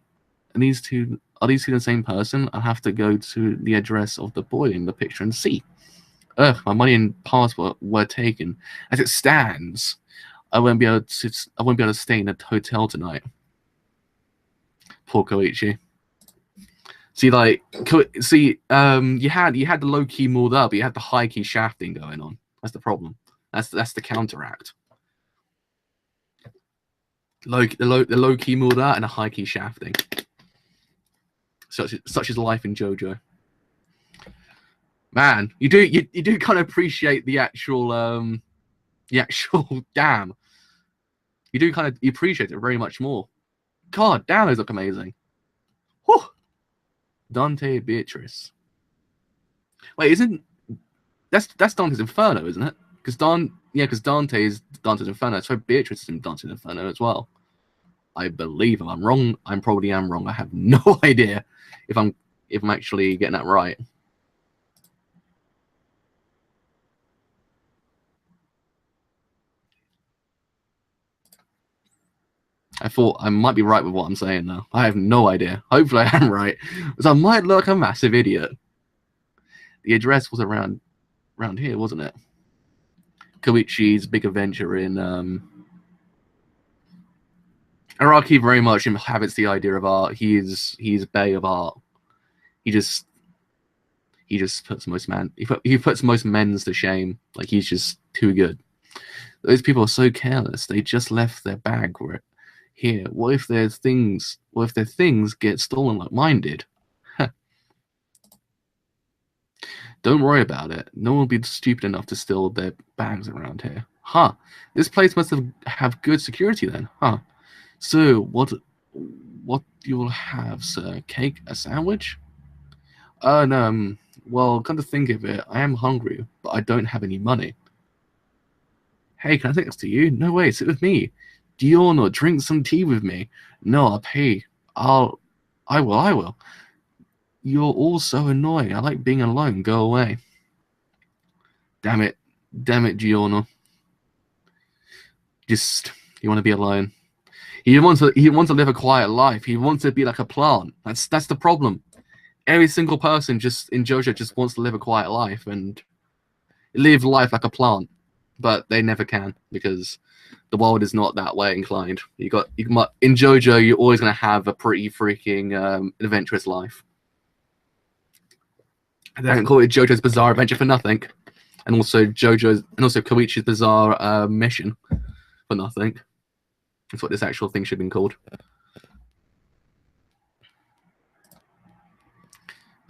are these two the same person? I'll have to go to the address of the boy in the picture and see. Ugh, my money and passport were taken. As it stands, I won't be able to stay in a hotel tonight. Poor Koichi. See, you had the low key mood up, but you had the high key shafting going on. That's the problem. That's the counteract. The low key mood up and a high key shafting. Such is life in JoJo. Man, you do kind of appreciate the actual damn. You appreciate it very much more. God damn, those look amazing. Whew. Dante Beatrice. Wait, that's Dante's Inferno, isn't it? Because Dante is Dante's Inferno, so Beatrice is in Dante's Inferno as well. I believe. If I'm wrong, I probably am wrong. I have no idea if I'm actually getting that right. I thought I might be right with what I'm saying now. I have no idea. Hopefully I am right. So I might look a massive idiot. The address was around here, wasn't it? Koichi's big adventure in Araki very much inhabits the idea of art. He's Bay of art. He just puts most men's to shame. Like, he's just too good. Those people are so careless. They just left their bag here. What if their things get stolen like mine did? Huh. Don't worry about it. No one will be stupid enough to steal their bags around here. Huh. This place must have good security then. Huh. So what you'll have, sir? Cake? A sandwich? No. Well, come to think of it, I am hungry, but I don't have any money. Hey, can I sit next to you? No way, sit with me. Giorno, drink some tea with me. No, I'll pay. I will. You're all so annoying. I like being alone. Go away. Damn it, Giorno. You want to be alone. He wants to live a quiet life. He wants to be like a plant. That's the problem. Every single person just in JoJo just wants to live a quiet life and live life like a plant, but they never can because the world is not that way inclined. In JoJo, you're always going to have a pretty freaking adventurous life. They don't call it JoJo's Bizarre Adventure for nothing, and also Koichi's Bizarre Mission for nothing. That's what this actual thing should have been called.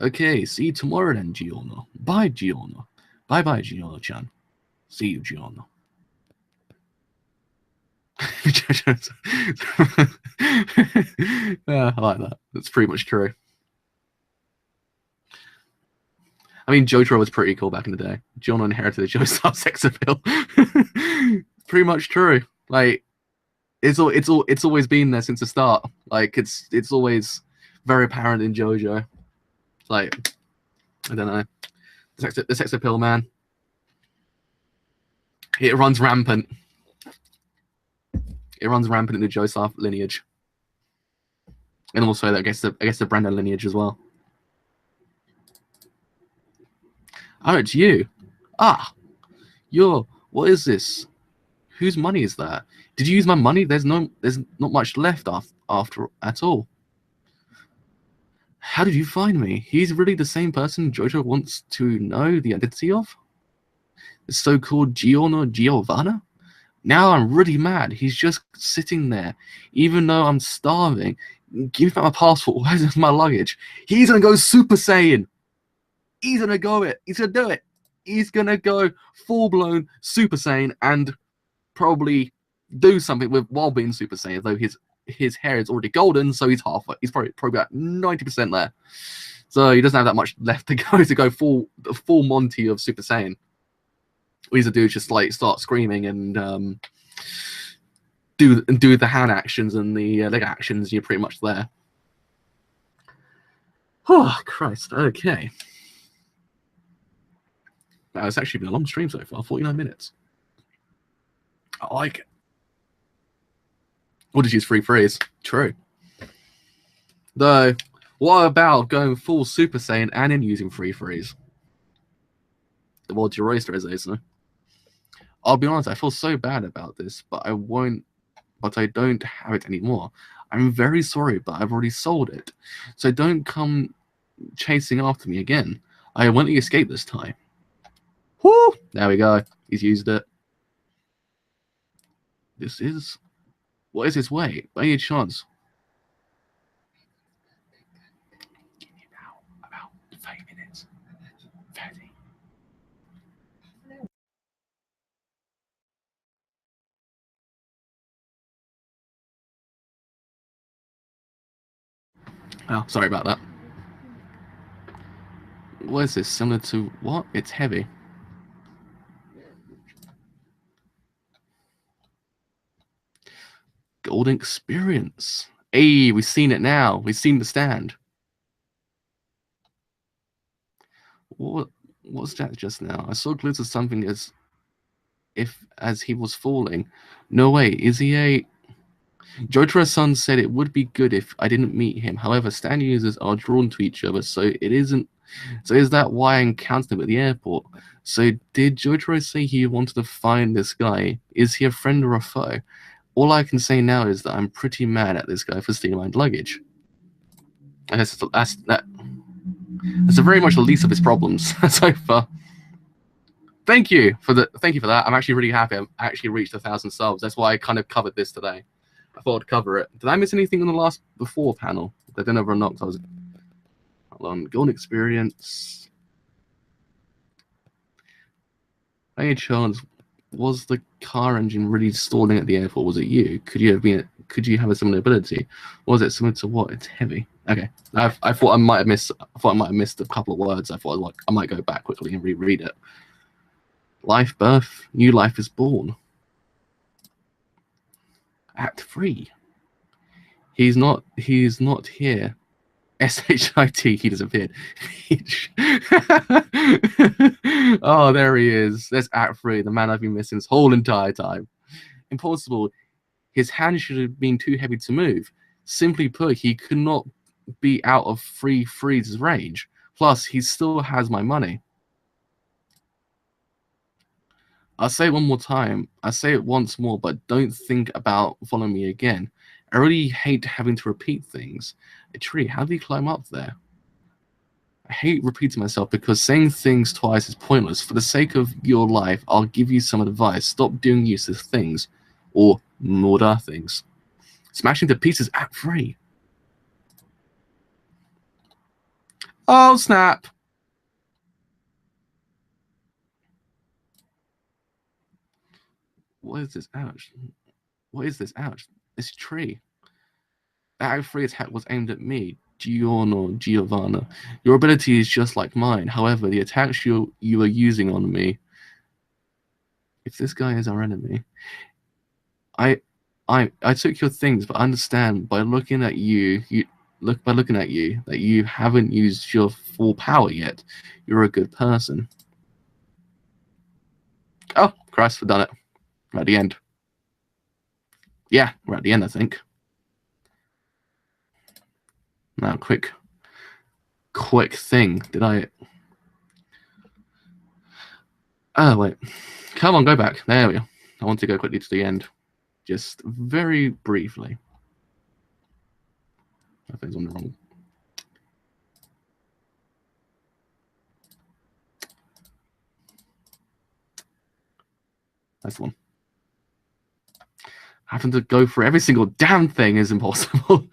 Okay, see you tomorrow then, Giorno. Bye, Giorno. Bye-bye, Giorno-chan. See you, Giorno. Yeah, I like that. That's pretty much true. I mean, JoJo was pretty cool back in the day. Giorno inherited the JoJo sex appeal. Pretty much true. Like, it's always been there since the start. Like, it's always very apparent in JoJo. Like, I don't know. The sex appeal, man. It runs rampant. It runs rampant in the Joseph lineage. And also, I guess the Brando lineage as well. Oh, it's you. Ah. What is this? Whose money is that? Did you use my money? There's not much left after at all. How did you find me? He's really the same person JoJo wants to know the identity of? The so-called Giovanna? Now I'm really mad. He's just sitting there, even though I'm starving. Give me back my passport. Where's my luggage? He's gonna go Super Saiyan. He's gonna do it. He's gonna go full-blown Super Saiyan and probably do something while being Super Saiyan, though his hair is already golden, so he's halfway. He's probably about 90% there. So he doesn't have that much left to go full Monty of Super Saiyan. All you have to do is just like start screaming and do the hand actions and the leg actions. You're pretty much there. Oh Christ! Okay. Wow, it's actually been a long stream so far. 49 minutes. I like it. Or just use free freeze. True. Though, what about going full Super Saiyan and then using free freeze? The world's your oyster, as they say. I'll be honest, I feel so bad about this, but I won't. But I don't have it anymore. I'm very sorry, but I've already sold it. So don't come chasing after me again. I won't let you escape this time. Whoo! There we go. He's used it. This is... What is this way? By any chance? Give me about 30 minutes. 30. Oh, sorry about that. What is this? Similar to what? It's heavy. Golden experience. Hey, we've seen it now. We've seen the stand. What's that just now? I saw glimpse of something as he was falling. No way. Is he a... JoJo's-san said it would be good if I didn't meet him. However, stand users are drawn to each other, so it isn't. So is that why I encountered him at the airport? So did JoJo say he wanted to find this guy? Is he a friend or a foe? All I can say now is that I'm pretty mad at this guy for stealing my luggage. And that's a very much the least of his problems so far. Thank you for that. I'm actually really happy. I actually reached 1,000 subs. That's why I kind of covered this today. I thought I'd cover it. Did I miss anything in the before panel? I don't know if I knocked. Hold on. Golden experience. By any chance, was the car engine really stalling at the airport? Was it you? Could you have a similar ability? Or was it similar to what? It's heavy. Okay. I thought I might have missed. A couple of words. I thought I might go back quickly and reread it. Life, birth, new life is born. Act 3. He's not here. S-H-I-T, he disappeared. Oh, there he is. There's Act 3, the man I've been missing this whole entire time. Impossible. His hand should have been too heavy to move. Simply put, he could not be out of free freeze's range. Plus, he still has my money. I'll say it one more time. I say it once more, but don't think about following me again. I really hate having to repeat things. A tree, how do you climb up there? I hate repeating myself because saying things twice is pointless. For the sake of your life, I'll give you some advice. Stop doing useless things. Or murder things. Smashing to pieces Act 3. Oh, snap. What is this? Ouch. What is this? Ouch. This tree. Act 3 attack was aimed at me, Giovanna. Your ability is just like mine. However, the attacks you are using on me. If this guy is our enemy, I took your things, but I understand by looking at you, that you haven't used your full power yet. You're a good person. Oh, Christ, we've done it. We're at the end. Yeah, we're at the end, I think. Now, quick thing. Did I... Oh, wait. Come on, go back. There we go. I want to go quickly to the end. Just very briefly. I think it's on the wrong... That's the one. Having to go for every single damn thing is impossible.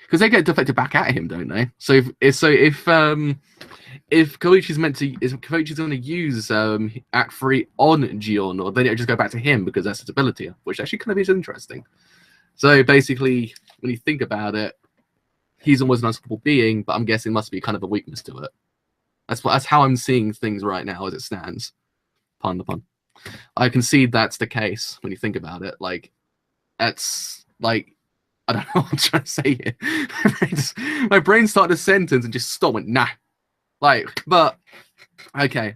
Because they get deflected back at him, don't they? So if Koichi's going to use Act 3 on Giorno, then it'll just go back to him because that's his ability, which actually kind of is interesting. So basically, when you think about it, he's almost an unstoppable being, but I'm guessing must be kind of a weakness to it. That's how I'm seeing things right now as it stands. Pardon the pun. I can see that's the case when you think about it. Like, that's like, I don't know what I'm trying to say here. My brain started a sentence and just stopped. Went nah. Like, but okay.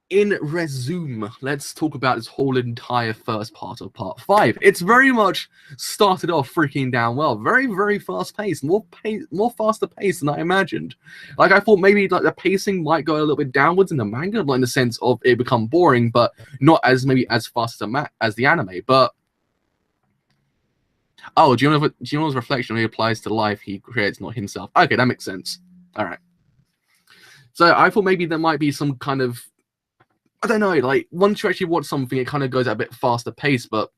In resume, let's talk about this whole entire first part of part 5. It's very much started off freaking down well. Very, very fast paced. More faster paced than I imagined. Like, I thought maybe like the pacing might go a little bit downwards in the manga, like in the sense of it become boring, but not as maybe as fast as the anime. But oh, Giono's reflection only applies to life he creates, not himself. Okay, that makes sense. All right. So I thought maybe there might be some kind of, I don't know, like, once you actually watch something, it kind of goes at a bit faster pace, but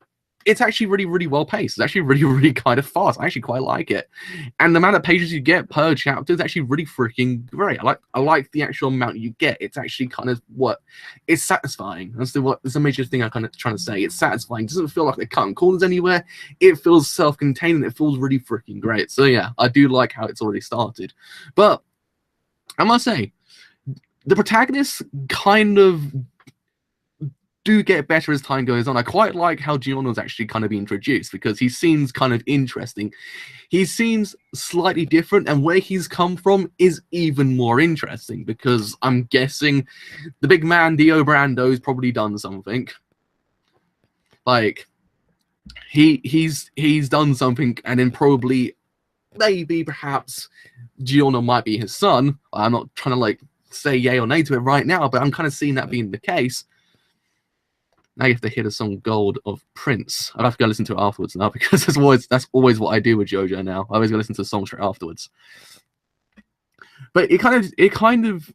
it's actually really, really well paced. It's actually really, really kind of fast. I actually quite like it. And the amount of pages you get per chapter is actually really freaking great. I like the actual amount you get. It's actually kind of it's satisfying. That's the major thing I'm kind of trying to say. It's satisfying. It doesn't feel like they're cutting corners anywhere. It feels self-contained and it feels really freaking great. So yeah, I do like how it's already started. But I must say, the protagonists kind of do get better as time goes on. I quite like how Giono's actually kind of introduced, because he seems kind of interesting. He seems slightly different, and where he's come from is even more interesting, because I'm guessing the big man Dio Brando's probably done something. Like, he's done something, and then probably, maybe, perhaps, Giono might be his son. I'm not trying to, like, say yay or nay to it right now, but I'm kind of seeing that being the case. Now you have to hear the song Gold of Prince. I'll have to go listen to it afterwards now, because that's always what I do with JoJo now. I always go listen to the song straight afterwards. But it kind of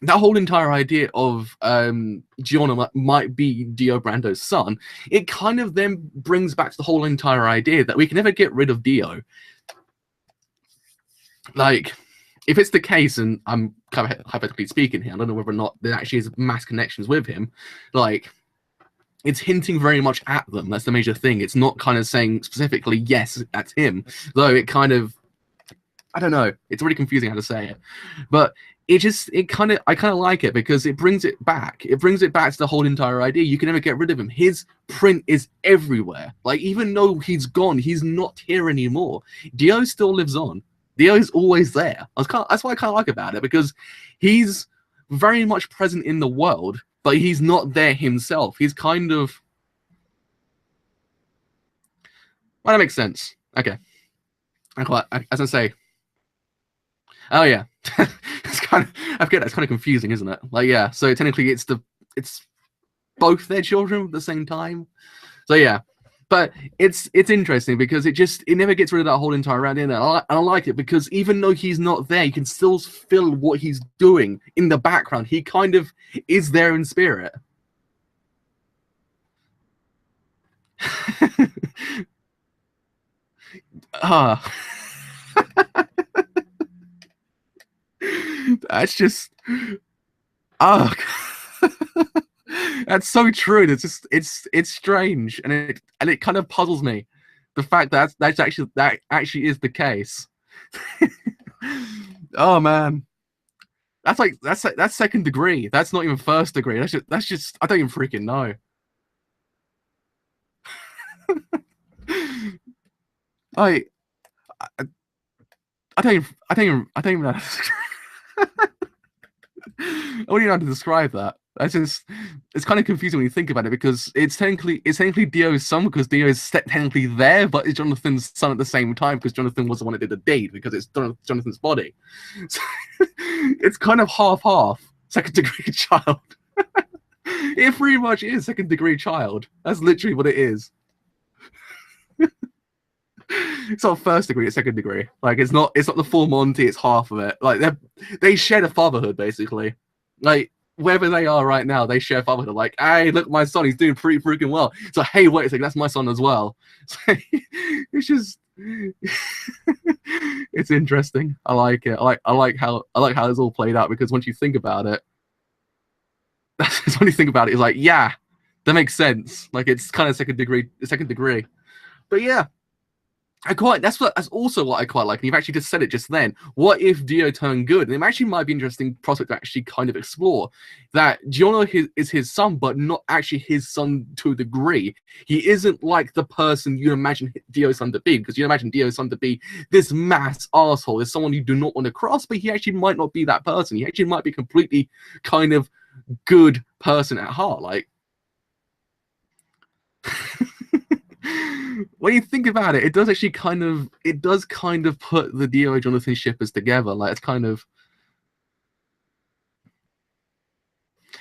that whole entire idea of Giono might be Dio Brando's son, it kind of then brings back to the whole entire idea that we can never get rid of Dio. Like, if it's the case, and I'm kind of hypothetically speaking here, I don't know whether or not there actually is mass connections with him, like, it's hinting very much at them. That's the major thing. It's not kind of saying specifically, yes, that's him. Though it kind of, I don't know. It's really confusing how to say it. But I kind of like it, because it brings it back. It brings it back to the whole entire idea. You can never get rid of him. His print is everywhere. Like, even though he's gone, he's not here anymore. Dio still lives on. Dio's always there. That's what I kind of like about it, because he's very much present in the world, but he's not there himself. He's kind of... Well, that makes sense. Okay. As I say... Oh, yeah. It's kind of... I forget, that's kind of confusing, isn't it? Like, yeah, so technically it's both their children at the same time. So, yeah. But it's interesting, because it never gets rid of that whole entire idea. And I like it, because even though he's not there, you can still feel what he's doing in the background. He kind of is there in spirit. That's just... That's so true. It's strange, and it kind of puzzles me, the fact that that actually is the case. Oh man, that's second degree. That's not even first degree. That's just I don't even freaking know. I don't even know. I don't even know how to describe that. It's kind of confusing when you think about it, because it's technically Dio's son, because Dio is technically there, but it's Jonathan's son at the same time, because Jonathan was the one that did the deed, because it's Jonathan's body. So, it's kind of half second degree child. It pretty much is second degree child. That's literally what it is. It's not first degree, it's second degree. Like, it's not the full Monty, it's half of it. Like, they share the fatherhood, basically. Like, wherever they are right now, they share fatherhood. Like, hey, look, my son, he's doing pretty freaking well. So, hey, wait a second, that's my son as well. So, it's just, it's interesting. I like it. I like how it's all played out, because once you think about it, it's like, yeah, that makes sense. Like, it's kind of second degree. But yeah, That's also what I quite like. And you've actually just said it just then. What if Dio turned good? And it actually might be an interesting prospect to actually kind of explore that Giorno is his son, but not actually his son to a degree. He isn't like the person you imagine Dio's son to be, because you imagine Dio's son to be this mass arsehole, is someone you do not want to cross, but he actually might not be that person. He actually might be completely kind of good person at heart. Like, when you think about it, it does kind of put the Dio Jonathan shippers together. Like, it's kind of,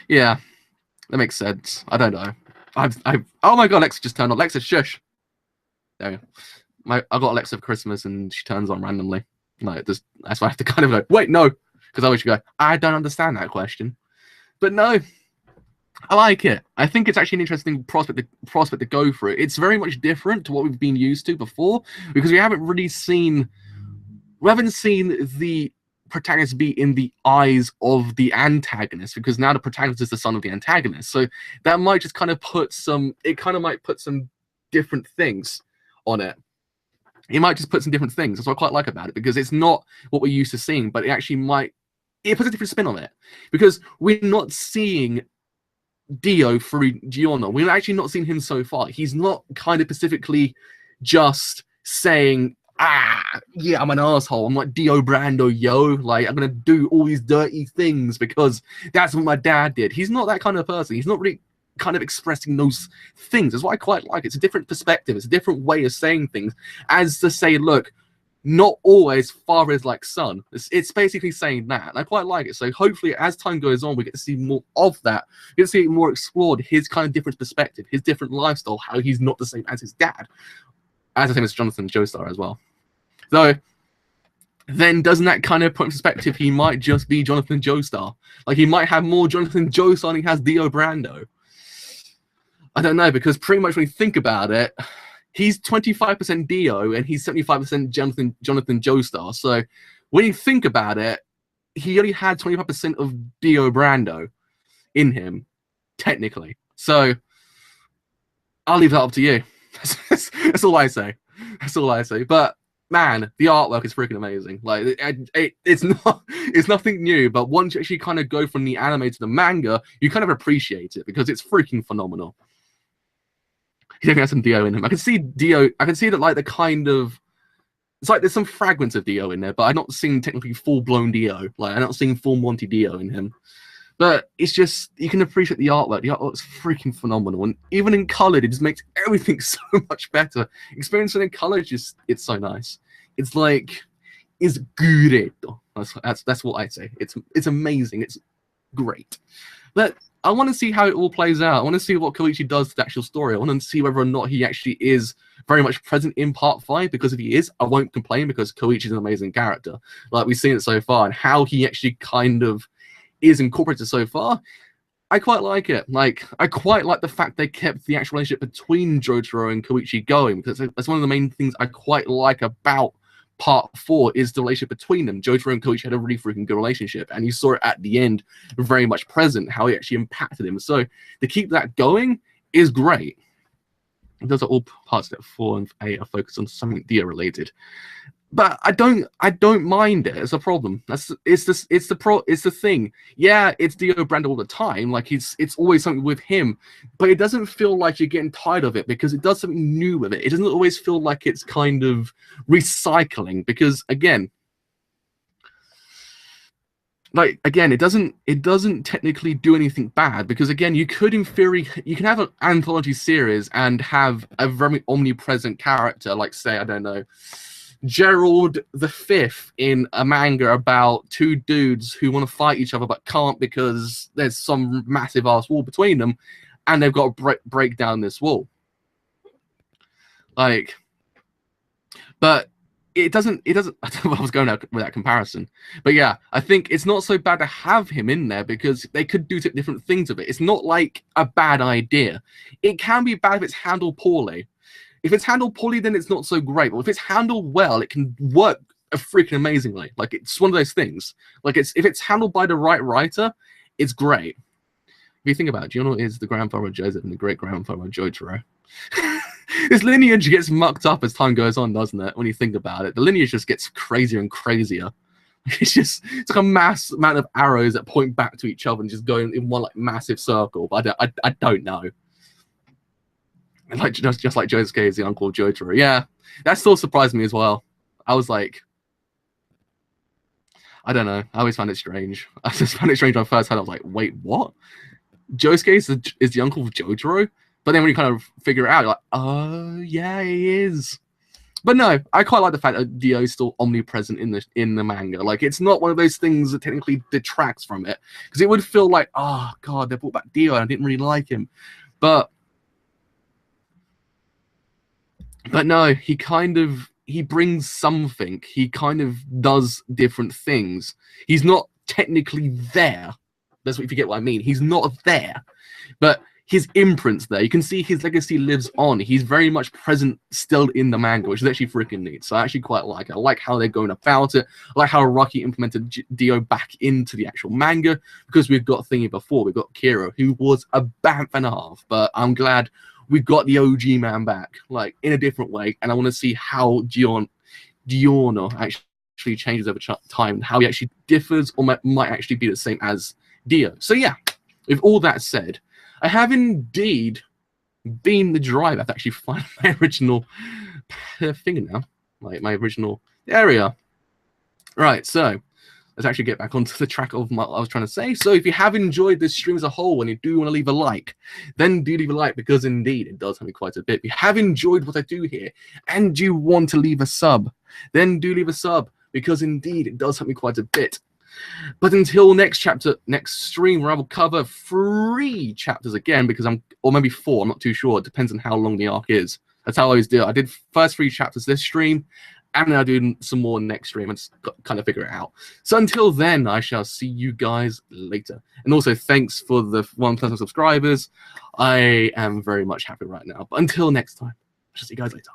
yeah, that makes sense. I don't know. Oh my god, Alexa just turned on. Alexa, shush. There we go. I got Alexa for Christmas and she turns on randomly. Like, that's why I have to kind of go, wait, no, because I wish you go, I don't understand that question. But no, I like it. I think it's actually an interesting prospect to go through. It's very much different to what we've been used to before, because we haven't seen the protagonist be in the eyes of the antagonist, because now the protagonist is the son of the antagonist. So that might just kind of put some different things on it. It might just put some different things. That's what I quite like about it, because it's not what we're used to seeing, but it puts a different spin on it, because we're not seeing Dio through Giorno. We're actually not seeing him so far. He's not kind of specifically just saying, yeah, I'm an asshole. I'm like Dio Brando, yo. Like, I'm going to do all these dirty things because that's what my dad did. He's not that kind of person. He's not really kind of expressing those things. That's what I quite like. It's a different perspective. It's a different way of saying things, as to say, look, not always father is like son. It's basically saying that, and I quite like it. So hopefully, as time goes on, we get to see more of that. We get to see it more explored, his kind of different perspective, his different lifestyle, how he's not the same as his dad, as the same as Jonathan Joestar as well. So then, doesn't that kind of put in perspective, he might just be Jonathan Joestar? Like, he might have more Jonathan Joestar than he has Dio Brando. I don't know, because pretty much when you think about it, he's 25% Dio and he's 75% Jonathan Joestar. So when you think about it, he only had 25% of Dio Brando in him, technically. So I'll leave that up to you. That's all I say. That's all I say. But man, the artwork is freaking amazing. Like, it's nothing new, but once you actually kind of go from the anime to the manga, you kind of appreciate it, because it's freaking phenomenal. He definitely has some Dio in him. I can see that, like, the kind of, it's like there's some fragments of Dio in there, but I'm not seeing technically full-blown Dio. Like, I'm not seeing full Monty Dio in him. But it's just, you can appreciate the artwork. The artwork's freaking phenomenal. And even in color, it just makes everything so much better. Experiencing it in color is just, it's so nice. It's like, it's great. That's what I say. It's amazing. It's great. But I want to see how it all plays out. I want to see what Koichi does to the actual story. I want to see whether or not he actually is very much present in part 5, because if he is, I won't complain, because Koichi's an amazing character. Like, we've seen it so far, and how he actually kind of is incorporated so far, I quite like it. Like, I quite like the fact they kept the actual relationship between Jotaro and Koichi going, because that's one of the main things I quite like about part 4, is the relationship between them. Jotaro and Koichi had a really freaking good relationship, and you saw it at the end, very much present, how it actually impacted him. So to keep that going is great. Those are all parts that 4 and 8 are focused on something Dio related. But I don't mind it as a problem. It's the thing. Yeah, it's Dio Brando all the time. Like, it's always something with him, but it doesn't feel like you're getting tired of it, because it does something new with it. It doesn't always feel like it's kind of recycling, because again, it doesn't technically do anything bad, because again, you could, in theory, you can have an anthology series and have a very omnipresent character, like, say, I don't know, Gerald V in a manga about 2 dudes who want to fight each other but can't, because there's some massive ass wall between them, and they've got to break down this wall. Like, but it doesn't. I don't know if I was going out with that comparison, but yeah, I think it's not so bad to have him in there, because they could do different things with it. It's not like a bad idea. It can be bad if it's handled poorly. If it's handled poorly, then it's not so great. But if it's handled well, it can work freaking amazingly. Like, it's one of those things. Like, if it's handled by the right writer, it's great. If you think about it, Giorno is the grandfather of Joseph and the great-grandfather of Jotaro. This lineage gets mucked up as time goes on, doesn't it? When you think about it, the lineage just gets crazier and crazier. It's like a mass amount of arrows that point back to each other and just going in one like massive circle. But I don't know. Like just like Josuke is the uncle of Jotaro. Yeah, that still surprised me as well. I was like, I don't know. I always found it strange. I just found it strange when I first heard it. I was like, wait, what? Josuke is the uncle of Jotaro? But then when you kind of figure it out, you're like, oh, yeah, he is. But no, I quite like the fact that Dio is still omnipresent in the manga. Like, it's not one of those things that technically detracts from it. Because it would feel like, oh, God, they brought back Dio and I didn't really like him. But no, he brings something. He kind of does different things. He's not technically there. That's what, if you get what I mean. He's not there. But his imprint's there. You can see his legacy lives on. He's very much present still in the manga, which is actually freaking neat. So I actually quite like it. I like how they're going about it. I like how Rocky implemented Dio back into the actual manga, because we've got thingy before. We've got Kiro, who was a bamf and a half. But I'm glad we've got the OG man back, like, in a different way. And I want to see how Giorno actually changes over time, how he actually differs or might actually be the same as Dio. So yeah, with all that said, I have indeed been the driver to actually find my original finger now, like my original area. Right, so let's actually get back onto the track of what I was trying to say. So if you have enjoyed this stream as a whole and you do want to leave a like, then do leave a like, because indeed it does help me quite a bit. If you have enjoyed what I do here and you want to leave a sub, then do leave a sub, because indeed it does help me quite a bit. But until next stream, where I will cover 3 chapters again, because or maybe 4, I'm not too sure. It depends on how long the arc is. That's how I always do it. I did first 3 chapters this stream, and then I'll do some more next stream and kind of figure it out. So until then, I shall see you guys later. And also, thanks for the 1,000 subscribers. I am very much happy right now. But until next time, I shall see you guys later.